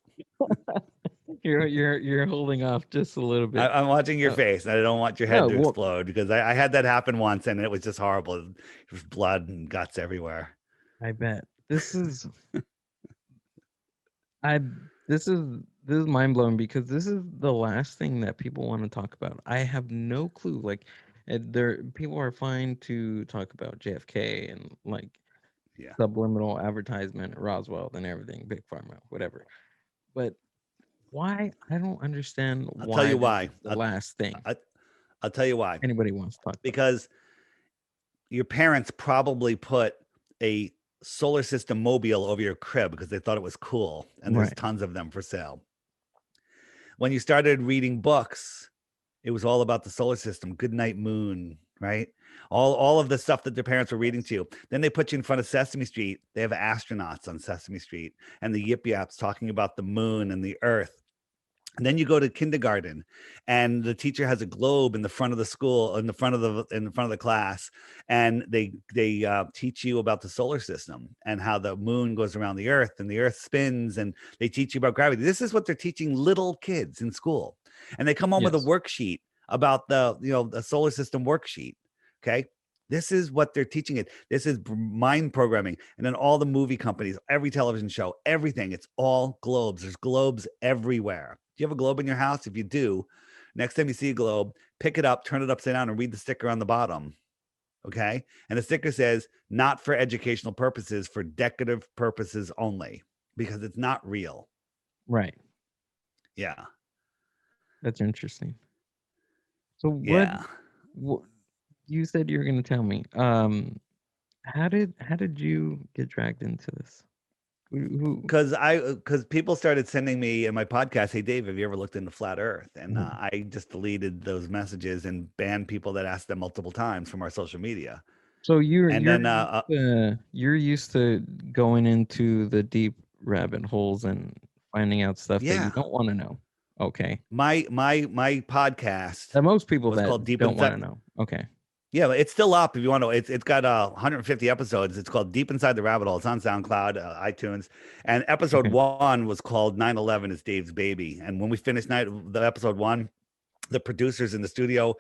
You're holding off just a little bit. I'm watching your face, and I don't want your head to explode, because I had that happen once, and it was just horrible. There was blood and guts everywhere. I bet this is mind blowing, because this is the last thing that people want to talk about. I have no clue. Like, people are fine to talk about JFK and subliminal advertisement, Roswell, and everything, Big Pharma, whatever. But why? I don't understand why. I'll tell you why. The last thing. I'll tell you why. Anybody wants to talk about. Because your parents probably put a solar system mobile over your crib because they thought it was cool, and there's tons of them for sale. When you started reading books, it was all about the solar system, Goodnight Moon, right? All of the stuff that their parents were reading to you. Then they put you in front of Sesame Street. They have astronauts on Sesame Street, and the Yip Yaps talking about the moon and the earth. And then you go to kindergarten, and the teacher has a globe in the front of the school, in the front of the class, and they teach you about the solar system and how the moon goes around the earth and the earth spins, and they teach you about gravity. This is what they're teaching little kids in school, and they come home with a worksheet about the solar system worksheet. Okay. This is what they're teaching it. This is mind programming. And then all the movie companies, every television show, everything, it's all globes. There's globes everywhere. Do you have a globe in your house? If you do, next time you see a globe, pick it up, turn it upside down, and read the sticker on the bottom. Okay. And the sticker says, not for educational purposes, for decorative purposes only, because it's not real. Right. Yeah. That's interesting. So what you said you were going to tell me. How did you get dragged into this? Because people started sending me in my podcast, hey Dave, have you ever looked into flat Earth? And I just deleted those messages and banned people that asked them multiple times from our social media. So you're used to going into the deep rabbit holes and finding out stuff that you don't want to know. Okay. My podcast that most people that called Deep don't want to know. Okay. Yeah, but it's still up if you want to. It's got 150 episodes. It's called Deep Inside the Rabbit Hole. It's on SoundCloud, iTunes. And episode 1 was called 9/11 is Dave's Baby. And when we finished the episode 1, the producers in the studio,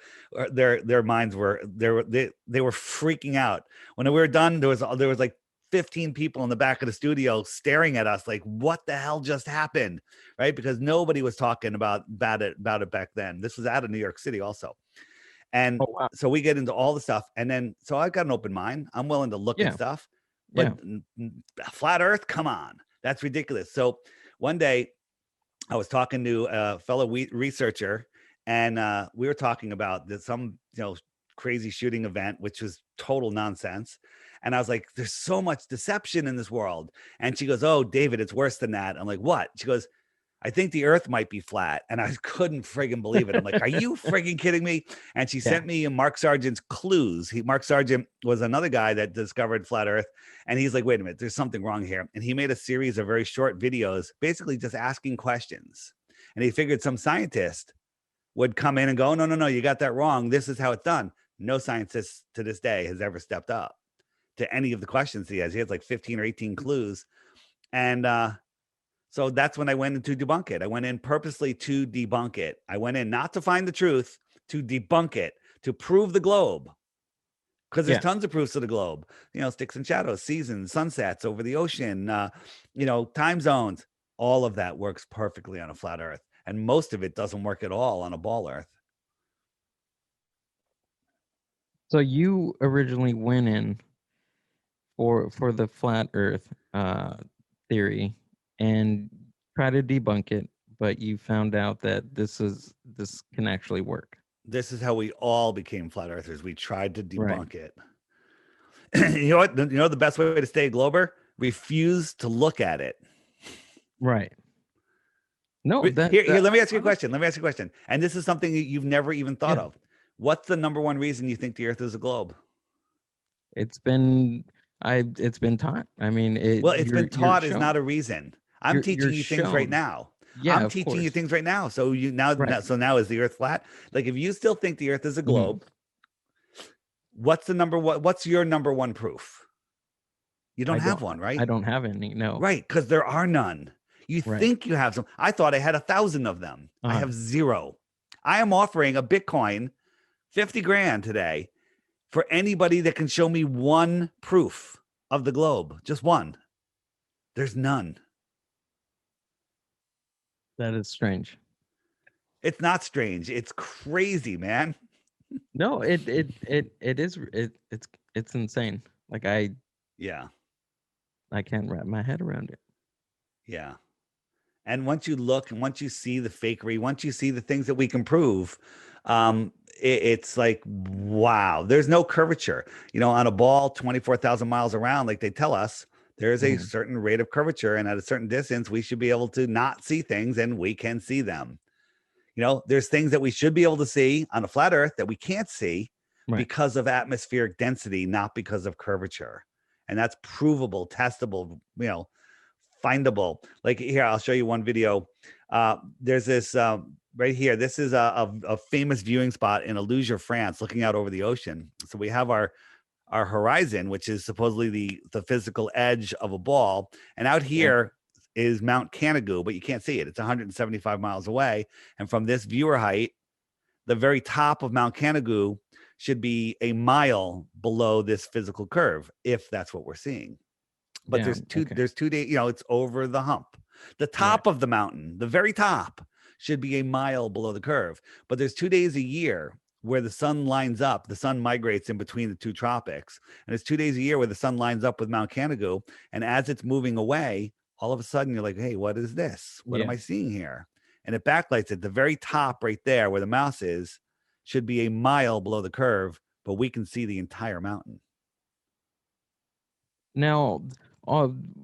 their minds were they were freaking out. When we were done, there was like 15 people in the back of the studio staring at us like, what the hell just happened? Right? Because nobody was talking about it back then. This was out of New York City also. And so we get into all the stuff. And then, so I've got an open mind. I'm willing to look at stuff, but flat Earth, come on. That's ridiculous. So one day I was talking to a fellow researcher, and we were talking about some, crazy shooting event, which was total nonsense. And I was like, there's so much deception in this world. And she goes, oh, David, it's worse than that. I'm like, what? She goes, I think the earth might be flat. And I couldn't friggin' believe it. I'm like, are you friggin' kidding me? And she sent me Mark Sargent's clues. Mark Sargent was another guy that discovered flat earth. And he's like, wait a minute, there's something wrong here. And he made a series of very short videos, basically just asking questions. And he figured some scientist would come in and go, no, you got that wrong. This is how it's done. No scientist to this day has ever stepped up to any of the questions he has. He has like 15 or 18 clues. And, so that's when I went in to debunk it. I went in purposely to debunk it. I went in not to find the truth, to debunk it, to prove the globe. Because there's tons of proofs of the globe. Sticks and shadows, seasons, sunsets over the ocean, time zones. All of that works perfectly on a flat Earth. And most of it doesn't work at all on a ball Earth. So you originally went in for the flat Earth theory and try to debunk it, but you found out that this can actually work. This is how we all became flat earthers. We tried to debunk it. You know what? The best way to stay a glober? Refuse to look at it. Right. No, here, let me ask you a question. And this is something you've never even thought of. What's the number one reason you think the earth is a globe? It's been taught. I mean, it's been taught is not a reason. I'm teaching you things right now. Yeah, I'm teaching you things right now. So now is the earth flat? Like, if you still think the earth is a globe, what's your number one proof? You don't have one, right? I don't have any, no. Right, because there are none. You think you have some. I thought I had 1,000 of them. I have 0. I am offering a Bitcoin, 50 grand today, for anybody that can show me one proof of the globe. Just one. There's none. That is strange. It's not strange. It's crazy, man. No, it is. It's insane. Like I can't wrap my head around it. Yeah. And once you look and once you see the fakery, once you see the things that we can prove, it's like, wow, there's no curvature. On a ball 24,000 miles around, like they tell us, there's a certain rate of curvature, and at a certain distance, we should be able to not see things, and we can see them. There's things that we should be able to see on a flat Earth that we can't see because of atmospheric density, not because of curvature. And that's provable, testable, findable. Like here, I'll show you one video. There's this right here. This is a famous viewing spot in Aluja, France, looking out over the ocean. So we have our horizon, which is supposedly the physical edge of a ball. And out here is Mount Canigou, but you can't see it. It's 175 miles away. And from this viewer height, the very top of Mount Canigou should be a mile below this physical curve, if that's what we're seeing. But there's 2 days, it's over the hump. The top of the mountain, the very top, should be a mile below the curve. But there's 2 days a year where the sun lines up. The sun migrates in between the 2 tropics. And it's 2 days a year where the sun lines up with Mount Canigou. And as it's moving away, all of a sudden you're like, hey, what is this? What am I seeing here? And it backlights at the very top right there where the mouse is, should be a mile below the curve, but we can see the entire mountain. Now,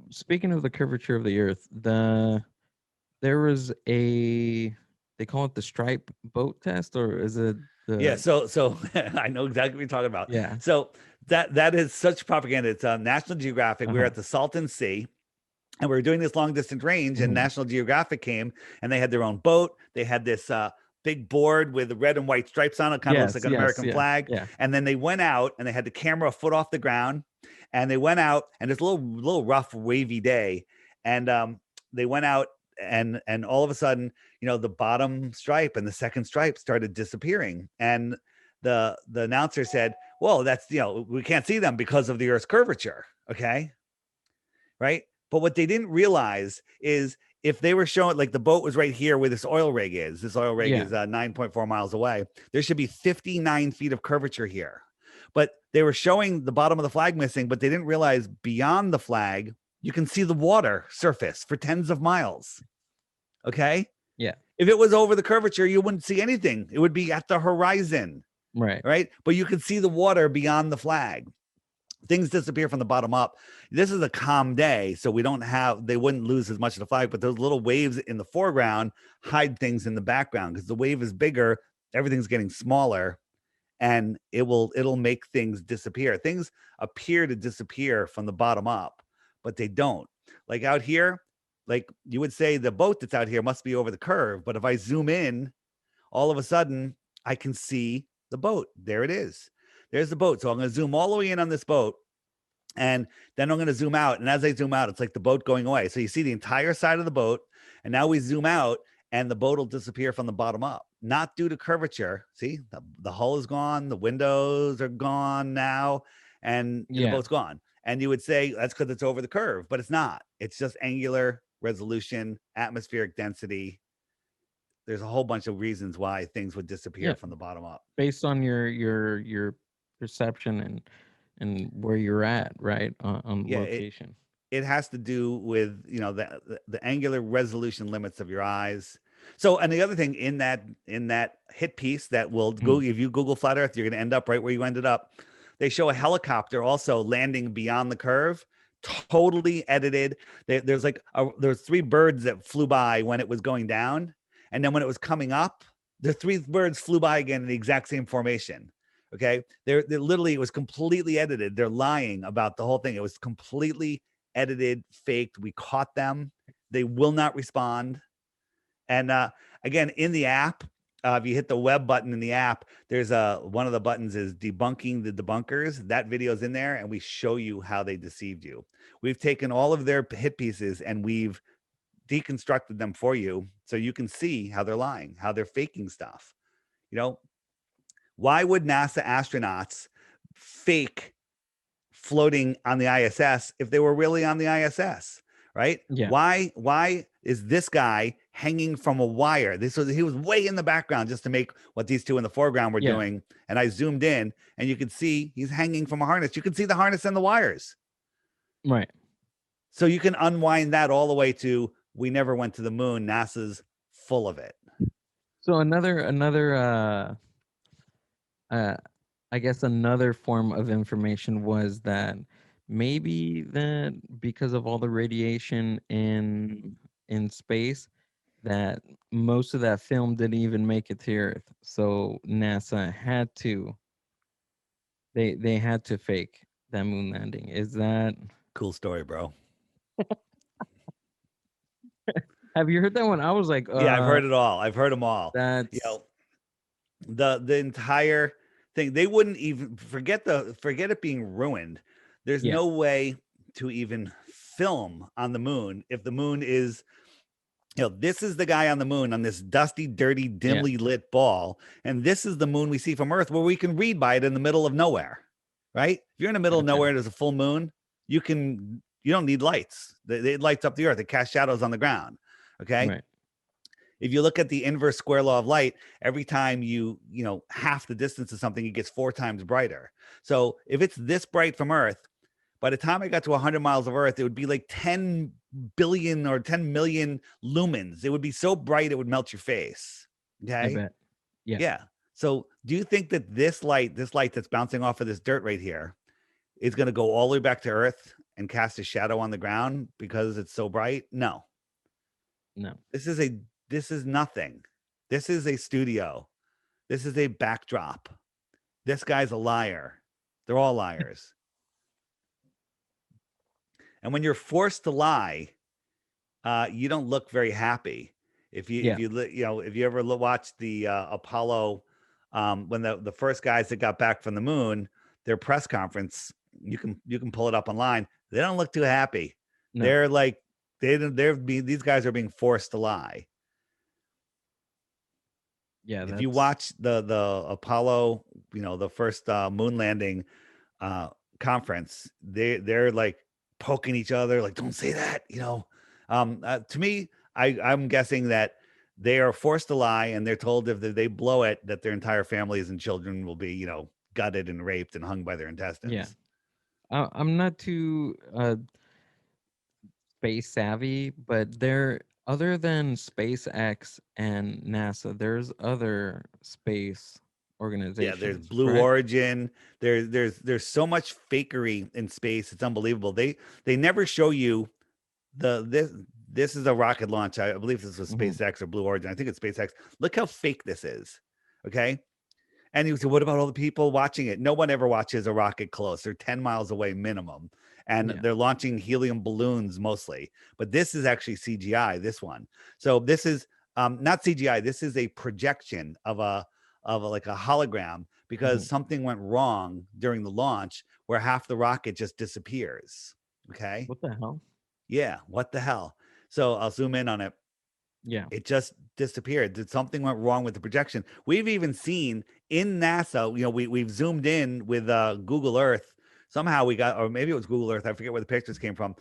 speaking of the curvature of the earth, there was they call it the stripe boat test, or is it so I know exactly what you're talking about. Yeah. So that is such propaganda. It's National Geographic. We were at the Salton Sea, and we were doing this long distance range, and National Geographic came, and they had their own boat. They had this big board with the red and white stripes on it, kind of looks like an American flag. Yeah. And then they went out, and they had the camera a foot off the ground, and they went out, and it's a little rough, wavy day, and they went out and all of a sudden, the bottom stripe and the second stripe started disappearing, and the announcer said, well, that's, we can't see them because of the Earth's curvature. Okay. Right. But what they didn't realize is, if they were showing, like, the boat was right here where this oil rig is, is 9.4 miles away. There should be 59 feet of curvature here. But they were showing the bottom of the flag missing, but they didn't realize beyond the flag, you can see the water surface for tens of miles. Okay. Yeah. If it was over the curvature, you wouldn't see anything. It would be at the horizon. Right. Right. But you could see the water beyond the flag. Things disappear from the bottom up. This is a calm day, so they wouldn't lose as much of the flag, but those little waves in the foreground hide things in the background, because the wave is bigger, everything's getting smaller, and it'll make things disappear. Things appear to disappear from the bottom up, but they don't. Like out here, like, you would say the boat that's out here must be over the curve, but if I zoom in, all of a sudden I can see the boat. There it is. There's the boat. So I'm going to zoom all the way in on this boat, and then I'm going to zoom out. And as I zoom out, it's like the boat going away. So you see the entire side of the boat, and now we zoom out, and the boat will disappear from the bottom up, not due to curvature. See, the hull is gone. The windows are gone now, and the boat's gone. And you would say that's because it's over the curve, but it's not. It's just angular resolution, atmospheric density. There's a whole bunch of reasons why things would disappear from the bottom up. Based on your perception and where you're at, right, on location. It has to do with, the angular resolution limits of your eyes. So, and the other thing in that hit piece that will go, if you Google flat Earth, you're going to end up right where you ended up. They show a helicopter also landing beyond the curve, totally edited. There's 3 birds that flew by when it was going down, and then when it was coming up, the 3 birds flew by again in the exact same formation. Okay. They're literally, it was completely edited. They're lying about the whole thing. It was completely edited, faked. We caught them. They will not respond. And again, in the app, if you hit the web button in the app, there's one of the buttons is debunking the debunkers. That video's in there, and we show you how they deceived you. We've taken all of their hit pieces and we've deconstructed them for you, so you can see how they're lying, how they're faking stuff. Why would NASA astronauts fake floating on the ISS if they were really on the ISS, right? Yeah. Why is this guy hanging from a wire? He was way in the background just to make what these two in the foreground were doing. And I zoomed in, and you could see he's hanging from a harness. You can see the harness and the wires. Right. So you can unwind that all the way to, we never went to the moon. NASA's full of it. So another I guess another form of information was that maybe that because of all the radiation in space, that most of that film didn't even make it to Earth. So NASA had to they had to fake that moon landing. Is that cool story, bro? Have you heard that one? I was like, yeah, I've heard it all. I've heard them all. That's the entire thing. They wouldn't even forget it being ruined. There's no way to even film on the moon if the moon is, this is the guy on the moon on this dusty, dirty, dimly lit ball, and this is the moon we see from Earth, where we can read by it in the middle of nowhere, right? If you're in the middle of nowhere, there's a full moon, you don't need lights. It lights up the Earth. It casts shadows on the ground. Okay. Right. If you look at the inverse square law of light, every time you half the distance of something, it gets 4 times brighter. So if it's this bright from Earth, by the time I got to 100 miles of Earth, it would be like 10 billion or 10 million lumens. It would be so bright it would melt your face. Okay. I bet. Yeah. Yeah. So do you think that this light that's bouncing off of this dirt right here is going to go all the way back to Earth and cast a shadow on the ground because it's so bright? No. This is nothing. This is a studio. This is a backdrop. This guy's a liar. They're all liars. And when you're forced to lie, you don't look very happy. If you ever watch the Apollo, when the first guys that got back from the moon, their press conference, you can pull it up online. They don't look too happy. No. They're like these guys are being forced to lie. Yeah, If you that's watch the Apollo, the first moon landing conference, they're like poking each other, like, don't say that. To me, I'm guessing that they are forced to lie, and they're told if they blow it, that their entire families and children will be, gutted and raped and hung by their yeah. intestines. I'm not too space savvy, but there other than SpaceX and NASA, there's other space Yeah, there's organizations, Blue correct? Origin. There's so much fakery in space. It's unbelievable. They never show you this is a rocket launch. I believe this was Hmm. SpaceX or Blue Origin. I think it's SpaceX. Look how fake this is. Okay. And you say, what about all the people watching it? No one ever watches a rocket close. They're 10 miles away minimum. And Yeah. they're launching helium balloons mostly. But this is actually CGI, this one. So this is not CGI. This is a projection of like a hologram, because Hmm. something went wrong during the launch where half the rocket just disappears. Okay. What the hell? Yeah. What the hell? So I'll zoom in on it. Yeah. It just disappeared. Did something went wrong with the projection? We've even seen in NASA, we've zoomed in with Google Earth. Somehow we got, or maybe it was Google Earth. I forget where the pictures came from.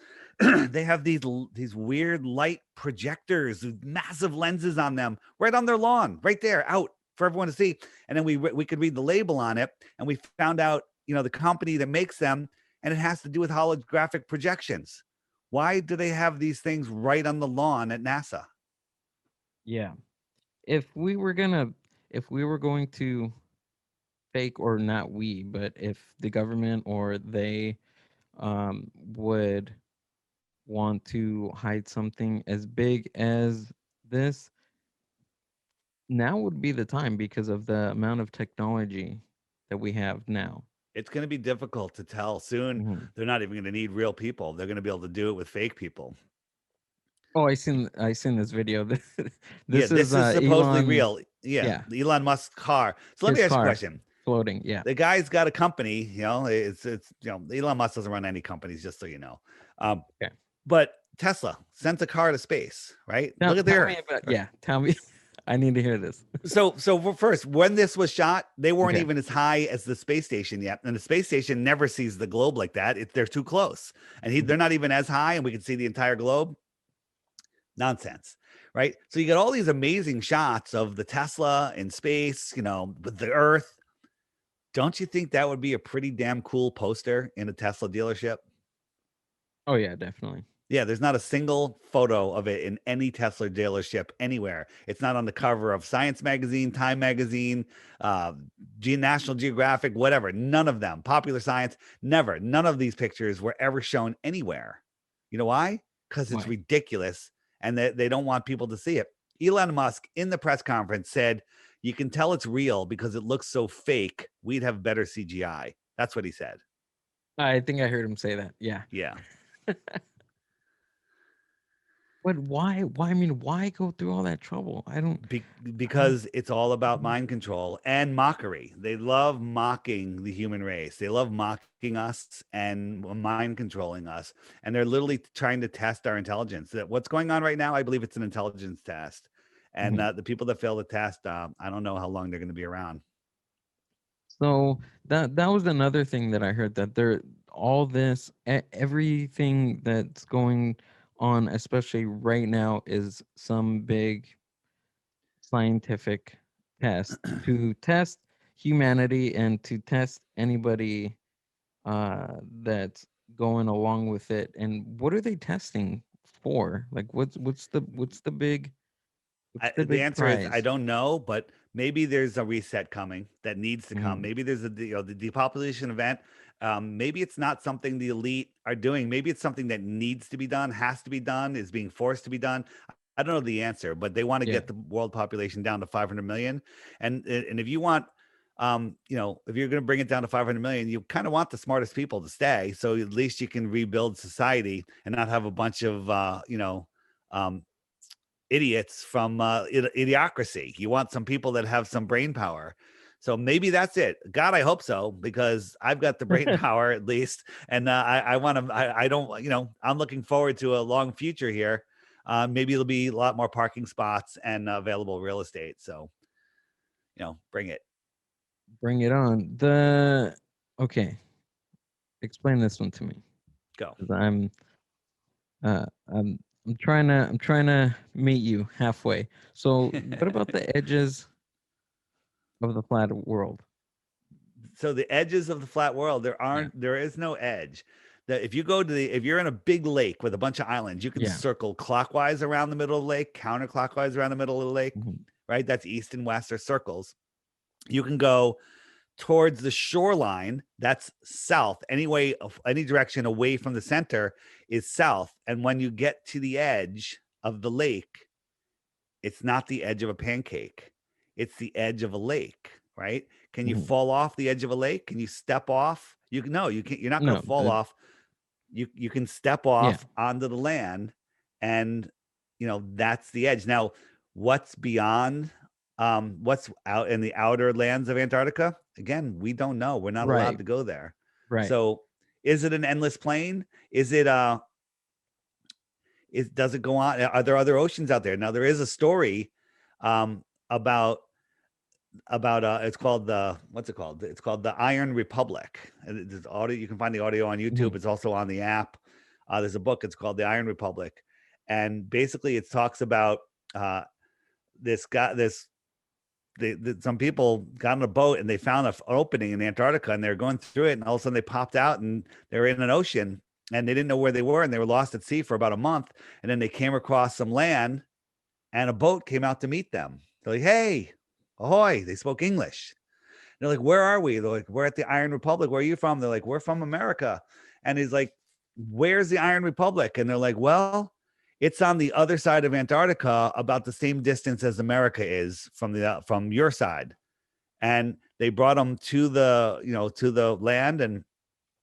They have these weird light projectors with massive lenses on them, right on their lawn, right there, out for everyone to see. And then we could read the label on it, and we found out, the company that makes them, and it has to do with holographic projections. Why do they have these things right on the lawn at NASA? Yeah. If we were going to fake, or not we, but if the government or they would want to hide something as big as this, now would be the time because of the amount of technology that we have now. It's going to be difficult to tell soon. Mhm. They're not even going to need real people. They're going to be able to do it with fake people. Oh, I seen this video. Yeah, This is this is supposedly Elon. real. Yeah, Yeah, Elon Musk's car. So let me his ask you a car question. floating. Yeah. The guy's got a company, it's Elon Musk doesn't run any companies, just so you know. Um, Okay. but Tesla sends a car to space, right? Now Look at the tell me Earth. about. Yeah, tell me. I need to hear this. So first, when this was shot, they weren't Okay. even as high as the space station yet, and the space station never sees the globe like that. They're too close, and they're Mhm. not even as high, and we can see the entire globe. Nonsense, right? So you get all these amazing shots of the Tesla in space, with the Earth. Don't you think that would be a pretty damn cool poster in a Tesla dealership? Oh yeah, definitely. Yeah, there's not a single photo of it in any Tesla dealership anywhere. It's not on the cover of Science Magazine, Time Magazine, uh, National Geographic, whatever. None of them. Popular Science, never. None of these pictures were ever shown anywhere. You know why? Because it's Why? ridiculous, and they don't want people to see it. Elon Musk in the press conference said, "You can tell it's real because it looks so fake. We'd have better CGI." That's what he said. I think I heard him say that. Yeah. Yeah. But why? Why? I mean, why go through all that trouble? I don't. Because it's all about mind control and mockery. They love mocking the human race. They love mocking us and mind controlling us. And they're literally trying to test our intelligence. That what's going on right now, I believe it's an intelligence test. And Mhm. the people that fail the test, I don't know how long they're going to be around. So that was another thing that I heard, that there all this everything that's going on, especially right now, is some big scientific test to test humanity and to test anybody that's going along with it. And what are they testing for? Like what's the big The answer is I prize? don't know, but maybe there's a reset coming that needs to come. Mhm. Maybe there's the depopulation event. Maybe it's not something the elite are doing. Maybe it's something that needs to be done, has to be done, is being forced to be done. I don't know the answer, but they want to Yeah. get the world population down to 500 million. And if you want, if you're going to bring it down to 500 million, you kind of want the smartest people to stay, so at least you can rebuild society and not have a bunch of um, idiots from idiocracy. You want some people that have some brain power. So maybe that's it. God, I hope so, because I've got the brain power at least, and I want to. I don't. I'm looking forward to a long future here. Maybe there'll be a lot more parking spots and available real estate. So, bring it. Bring it on. Okay, explain this one to me. Go. 'Cause I'm trying to meet you halfway. So what about the edges of the flat world? So the edges of the flat world, there is no edge. That if you're in a big lake with a bunch of islands, you can circle clockwise around the middle of the lake, counterclockwise around the middle of the lake, right? That's east and west are circles. You can go towards the shoreline, that's south. Any direction away from the center is south. And when you get to the edge of the lake, it's not the edge of a pancake. It's the edge of a lake, right? Can you fall off the edge of a lake? Can you step off? You can't. You're not going to fall off. You can step off onto the land, and that's the edge. Now, what's beyond? What's out in the outer lands of Antarctica? Again, we don't know. We're not allowed to go there. Right. So, is it an endless plain? Is it does it go on? Are there other oceans out there? Now, there is a story about it's called what's it called? It's called the Iron Republic. And there's audio. You can find the audio on YouTube. It's also on the app. There's a book. It's called the Iron Republic, and basically it talks about some people got on a boat and they found an opening in Antarctica, and they're going through it, and all of a sudden they popped out and they're in an ocean, and they didn't know where they were, and they were lost at sea for about a month, and then they came across some land, and a boat came out to meet them. They're like, "Hey, ahoy!" They spoke English. They're like, "Where are we?" They're like, "We're at the Iron Republic. Where are you from?" They're like, "We're from America." And he's like, "Where's the Iron Republic?" And they're like, "Well, it's on the other side of Antarctica, about the same distance as America is from your side." And they brought them to the land, and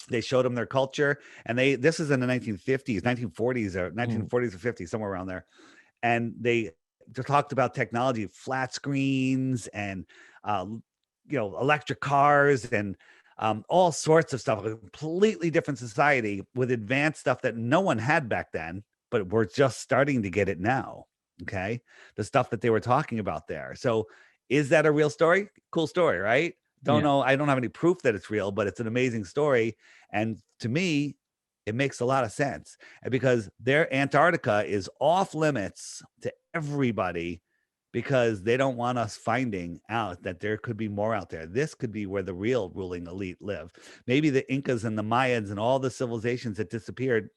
they showed them their culture. And this is in the 1940s or 50s, somewhere around there. And they talked about technology, flat screens, and electric cars, and all sorts of stuff. A completely different society with advanced stuff that no one had back then, but we're just starting to get it now. Okay. The stuff that they were talking about there. So is that a real story? Cool story, right? Don't know. I don't have any proof that it's real, but it's an amazing story. And to me, it makes a lot of sense, because their Antarctica is off limits to everybody, because they don't want us finding out that there could be more out there. This could be where the real ruling elite live. Maybe the Incas and the Mayans and all the civilizations that disappeared,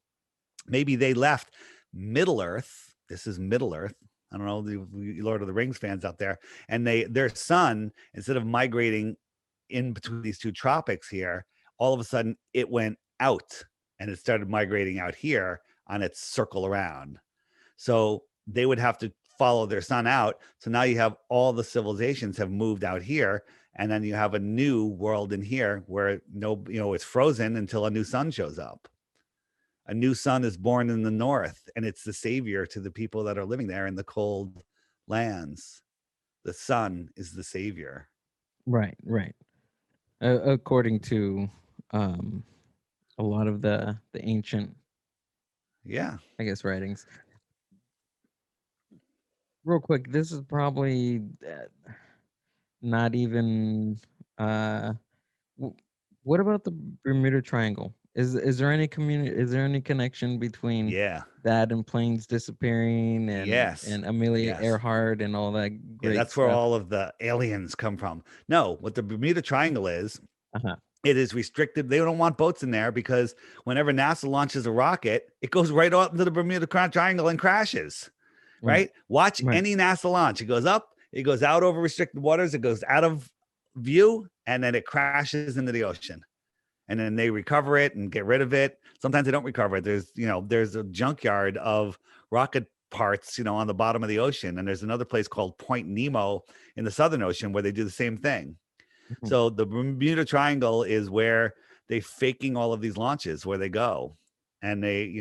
maybe they left Middle Earth. This is Middle Earth. I don't know, the Lord of the Rings fans out there. And their sun, instead of migrating in between these two tropics here, all of a sudden it went out and it started migrating out here on its circle around. So they would have to follow their sun out. So now you have all the civilizations have moved out here, and then you have a new world in here where it's frozen until a new sun shows up. A new sun is born in the north, and it's the savior to the people that are living there in the cold lands. The sun is the savior. Right. According to a lot of the ancient, I guess, writings. Real quick, this is probably not even. What about the Bermuda Triangle? Is there any Is there any connection between that and planes disappearing and Amelia Earhart and all that great that's stuff? where all of the aliens come from. No, what the Bermuda Triangle is, it is restricted. They don't want boats in there, because whenever NASA launches a rocket, it goes right out into the Bermuda Triangle and crashes. Right? Watch any NASA launch. It goes up, it goes out over restricted waters, it goes out of view, and then it crashes into the ocean. And then they recover it and get rid of it. Sometimes they don't recover it. There's a junkyard of rocket parts, on the bottom of the ocean. And there's another place called Point Nemo in the Southern Ocean where they do the same thing. So the Bermuda Triangle is where they faking all of these launches, where they go. And they,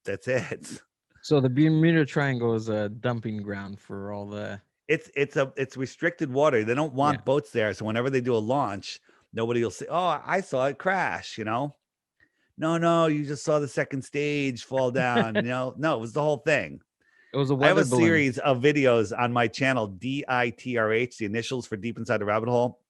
that's it. So the Bermuda Triangle is a dumping ground for all the it's restricted water. They don't want boats there, so whenever they do a launch, nobody will say, "Oh, I saw it crash." No, you just saw the second stage fall down. No, it was the whole thing. It was a I have weather a balloon. series of videos on my channel, DITRH, the initials for Deep Inside the Rabbit Hole.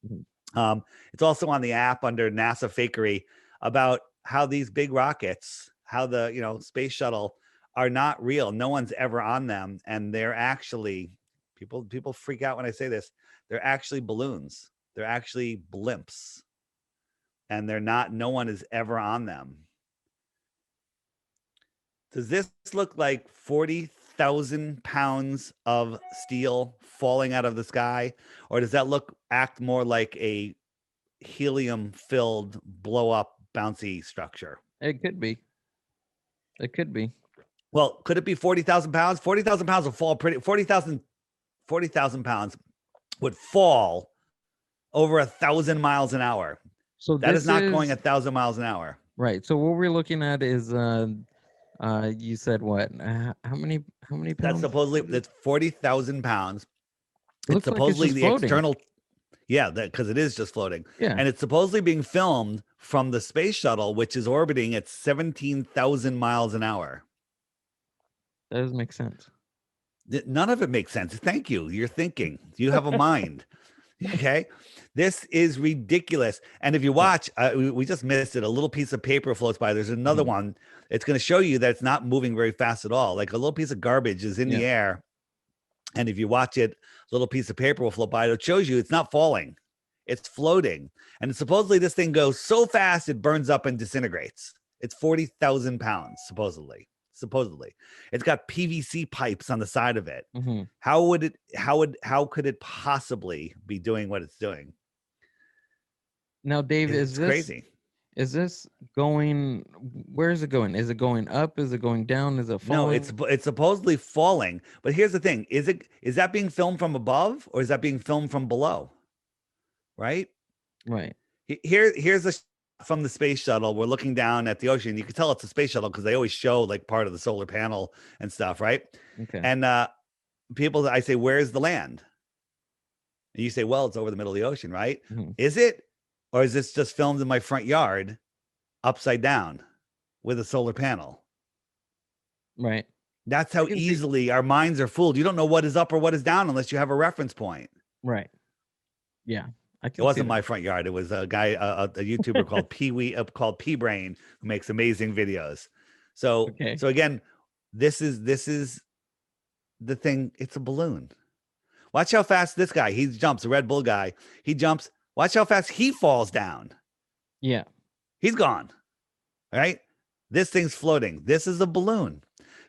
It's also on the app under NASA Fakery, about how these big rockets, how the space shuttle are not real. No one's ever on them, and they're actually people freak out when I say this. They're actually balloons. They're actually blimps, and they're not. No one is ever on them. Does this look like 40,000 pounds of steel falling out of the sky, or does that act more like a helium-filled blow-up bouncy structure? It could be. It could be. Well, could it be 40,000 pounds? 40,000 pounds will fall 40,000 pounds would fall over 1,000 miles an hour. So that is not going 1,000 miles an hour. Right. So what we're looking at is you said what? How many pounds? That's supposedly 40,000 pounds. It's supposedly the floating. External. Yeah, because it is just floating. Yeah. And it's supposedly being filmed from the space shuttle, which is orbiting at 17,000 miles an hour. That doesn't make sense. None of it makes sense. Thank you. You're thinking. You have a mind. Okay. This is ridiculous. And if you watch, we just missed it. A little piece of paper floats by. There's another one. It's going to show you that it's not moving very fast at all. Like a little piece of garbage is in the air. And if you watch it, a little piece of paper will float by. It shows you it's not falling. It's floating. And supposedly this thing goes so fast, it burns up and disintegrates. It's 40,000 pounds, supposedly. It's got PVC pipes on the side of it. How could it possibly be doing what it's doing? Now, Dave, it's crazy. Is this going? Where is it going? Is it going up? Is it going down? Is it falling? No, it's supposedly falling. But here's the thing: is that being filmed from above, or is that being filmed from below? Right. Here's a from the space shuttle. We're looking down at the ocean. You can tell it's a space shuttle because they always show like part of the solar panel and stuff, right? Okay. And I say, where's the land? And you say, well, it's over the middle of the ocean, right? Is it? Or is this just filmed in my front yard upside down with a solar panel? Right. That's how easily our minds are fooled. You don't know what is up or what is down unless you have a reference point. Right. Yeah. It wasn't my front yard. It was a guy, a YouTuber called P Brain, who makes amazing videos. So again, this is the thing. It's a balloon. Watch how fast this guy, he jumps, the Red Bull guy, he jumps. Watch how fast he falls down. Yeah. He's gone. All right. This thing's floating. This is a balloon.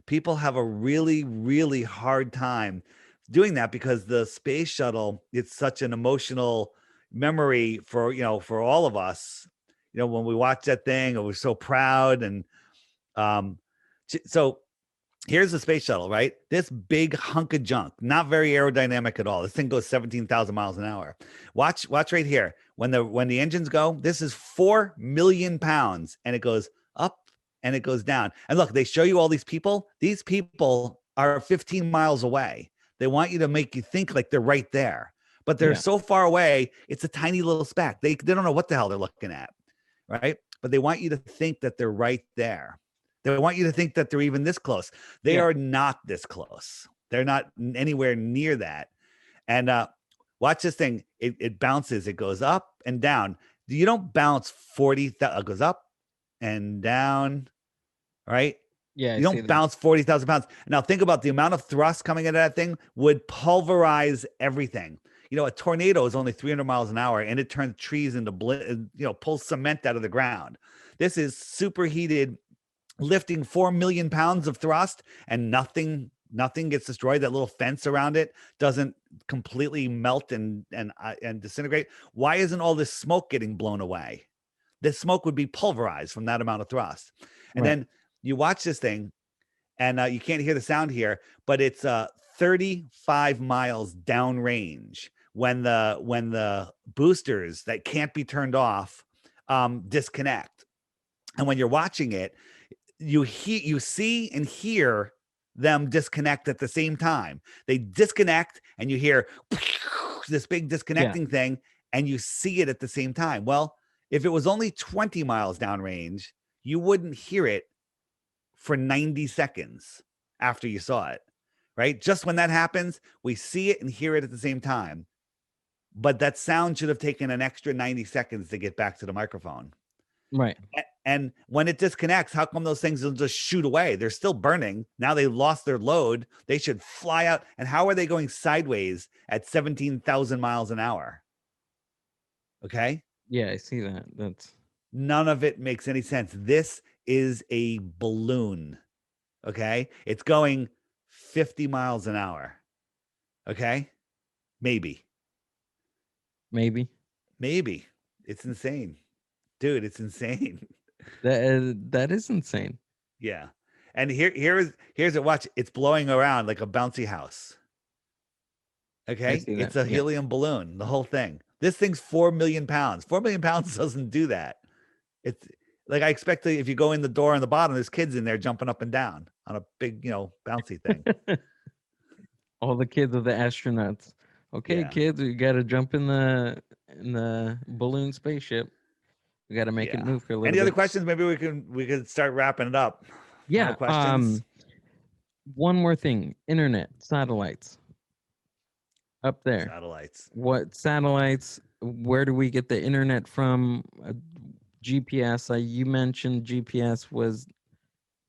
People have a really, really hard time doing that because the space shuttle, it's such an emotional memory for all of us. When we watch that thing, we're so proud. And so here's the space shuttle, right? This big hunk of junk, not very aerodynamic at all. This thing goes 17,000 miles an hour. Watch right here. When the engines go, this is 4 million pounds, and it goes up and it goes down. And look, they show you all these people. These people are 15 miles away. They want you to make you think like they're right there, but they're so far away. It's a tiny little speck. They don't know what the hell they're looking at, right? But they want you to think that they're right there. They want you to think that they're even this close. They are not this close. They're not anywhere near that. And watch this thing. It bounces. It goes up and down. You don't bounce 40,000. It goes up and down, right? Yeah. You don't bounce 40,000 pounds. Now think about the amount of thrust coming into that thing would pulverize everything. A tornado is only 300 miles an hour, and it turns trees into pulls cement out of the ground. This is superheated, lifting 4 million pounds of thrust, and nothing gets destroyed. That little fence around it doesn't completely melt and disintegrate. Why isn't all this smoke getting blown away? This smoke would be pulverized from that amount of thrust. And then you watch this thing, and you can't hear the sound here, but it's 35 miles downrange when the boosters that can't be turned off disconnect. And when you're watching it, you see and hear them disconnect at the same time. They disconnect and you hear this big disconnecting thing and you see it at the same time. Well, if it was only 20 miles downrange, you wouldn't hear it for 90 seconds after you saw it, right? Just when that happens, we see it and hear it at the same time. But that sound should have taken an extra 90 seconds to get back to the microphone. Right. And when it disconnects, how come those things will just shoot away? They're still burning. Now they lost their load. They should fly out. And how are they going sideways at 17,000 miles an hour? Okay. Yeah, I see that. That's none of it makes any sense. This is a balloon. Okay. It's going 50 miles an hour. Okay. Maybe. It's insane. Dude, it's insane. That is insane. Yeah. And here's it. Watch. It's blowing around like a bouncy house. Okay. It's a helium balloon, the whole thing. This thing's 4 million pounds. 4 million pounds doesn't do that. It's like, I expect if you go in the door on the bottom, there's kids in there jumping up and down on a big, bouncy thing. All the kids of the astronauts. Okay, kids, we got to jump in the balloon spaceship. We got to make it move for a little bit. Any other questions? Maybe we could start wrapping it up. Yeah. Questions? One more thing. Internet, satellites. Up there. Satellites. What satellites? Where do we get the internet from? GPS. You mentioned GPS was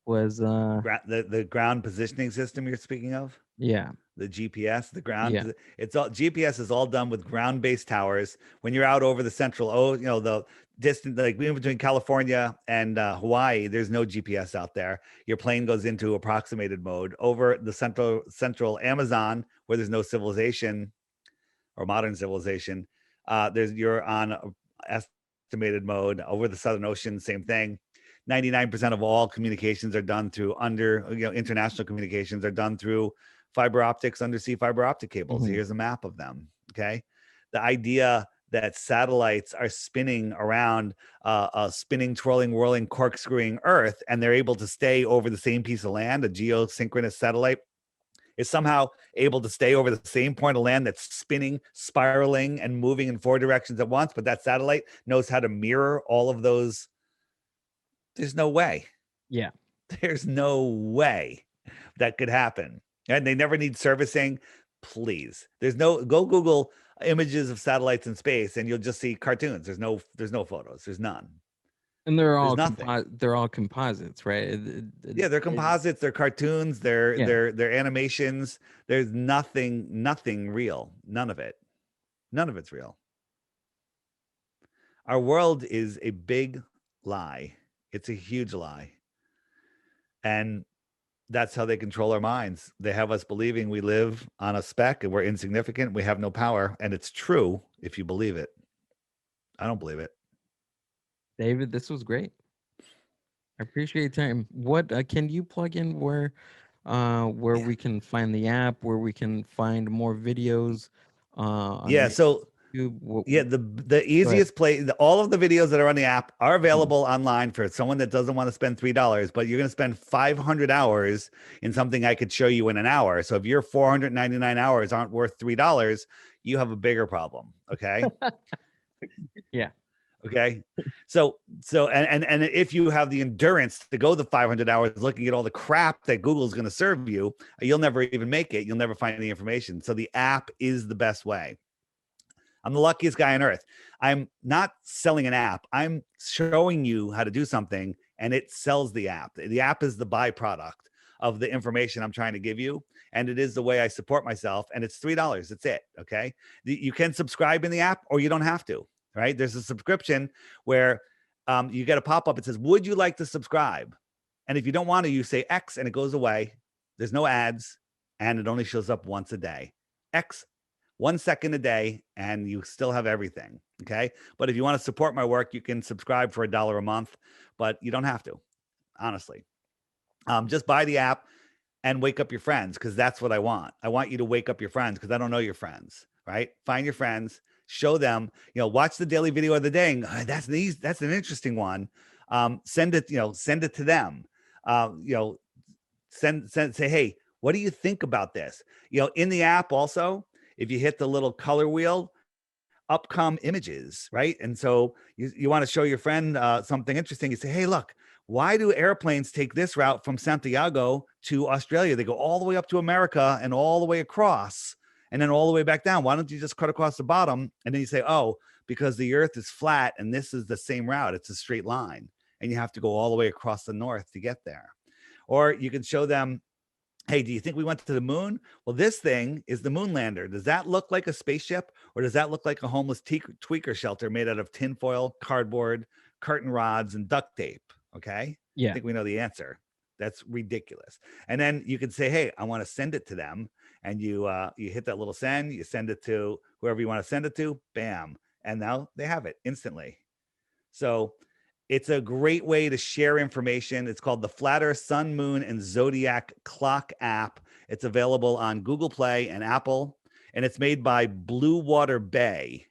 the ground positioning system you're speaking of? Yeah. The GPS, the ground. It's all GPS is all done with ground-based towers. When you're out over the central, the distant, like in between California and Hawaii, there's no GPS out there. Your plane goes into approximated mode. Over the central Amazon, where there's no civilization or modern civilization, you're on estimated mode. Over the Southern Ocean, same thing. 99% of all communications are done through international communications are done through fiber optics, undersea fiber optic cables. Mm-hmm. Here's a map of them. Okay. The idea that satellites are spinning around a spinning, twirling, whirling, corkscrewing Earth, and they're able to stay over the same piece of land, a geosynchronous satellite is somehow able to stay over the same point of land that's spinning, spiraling, and moving in 4 directions at once. But that satellite knows how to mirror all of those. There's no way. Yeah. There's no way that could happen. And they never need servicing. Please. Go Google images of satellites in space and you'll just see cartoons. There's no photos. There's none. And they're all composites, right? They're composites, they're cartoons, they're animations. There's nothing real. None of it. None of it's real. Our world is a big lie. It's a huge lie. And that's how they control our minds. They have us believing we live on a speck and we're insignificant. We have no power. And it's true if you believe it. I don't believe it. David, this was great. I appreciate your time. What can you plug in where we can find the app, where we can find more videos? The easiest place, all of the videos that are on the app are available online for someone that doesn't want to spend $3, but you're going to spend 500 hours in something I could show you in an hour. So if your 499 hours aren't worth $3, you have a bigger problem. Okay. Yeah. Okay. So if you have the endurance to go the 500 hours looking at all the crap that Google's going to serve you, you'll never even make it. You'll never find any information. So the app is the best way. I'm the luckiest guy on earth. I'm not selling an app. I'm showing you how to do something and it sells the app. The app is the byproduct of the information I'm trying to give you. And it is the way I support myself. And it's $3. That's it. Okay. You can subscribe in the app or you don't have to, right? There's a subscription where you get a pop-up. It says, would you like to subscribe? And if you don't want to, you say X and it goes away. There's no ads and it only shows up once a day. X 1 second a day and you still have everything. Okay. But if you want to support my work, you can subscribe for $1 a month, but you don't have to, honestly. Just buy the app and wake up your friends. Cause that's what I want. I want you to wake up your friends. Cause I don't know your friends, right? Find your friends, show them, watch the daily video of the day. And, that's an interesting one. Send it to them. say, hey, what do you think about this? In the app also, if you hit the little color wheel, up come images, right? And so you want to show your friend something interesting. You say, hey, look, why do airplanes take this route from Santiago to Australia? They go all the way up to America and all the way across and then all the way back down. Why don't you just cut across the bottom? And then you say, oh, because the earth is flat and this is the same route. It's a straight line. And you have to go all the way across the north to get there. Or you can show them, hey, do you think we went to the moon? Well, this thing is the moon lander. Does that look like a spaceship, or does that look like a homeless tweaker shelter made out of tinfoil, cardboard, curtain rods, and duct tape? Okay. Yeah. I think we know the answer. That's ridiculous. And then you can say, hey, I want to send it to them. And you hit that little send, you send it to whoever you want to send it to, bam. And now they have it instantly. So it's a great way to share information. It's called the Flat Earth, Sun, Moon, and Zodiac Clock app. It's available on Google Play and Apple, and it's made by Blue Water Bay.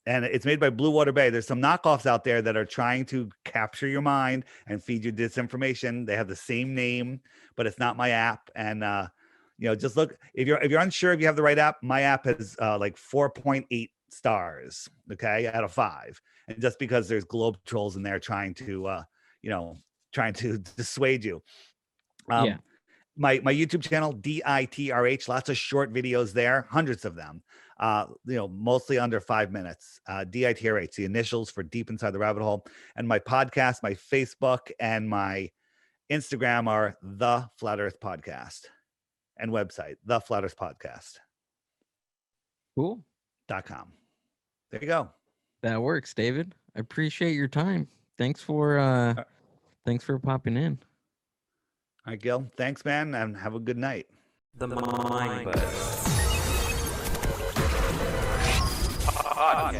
There's some knockoffs out there that are trying to capture your mind and feed you disinformation. They have the same name, but it's not my app. And just look, if you're unsure if you have the right app, my app has like 4.8 stars, okay, out of 5. And just because there's globe trolls in there trying to dissuade you. My YouTube channel, DITRH, lots of short videos there, hundreds of them, mostly under 5 minutes. DITRH, the initials for Deep Inside the Rabbit Hole. And my podcast, my Facebook, and my Instagram are The Flat Earth Podcast, and website, The Flat Earth Podcast. Cool.com. There you go. That works, David. I appreciate your time. Thanks for popping in. All right, Gill. Thanks, man, and have a good night. The Mind Buzz Podcast.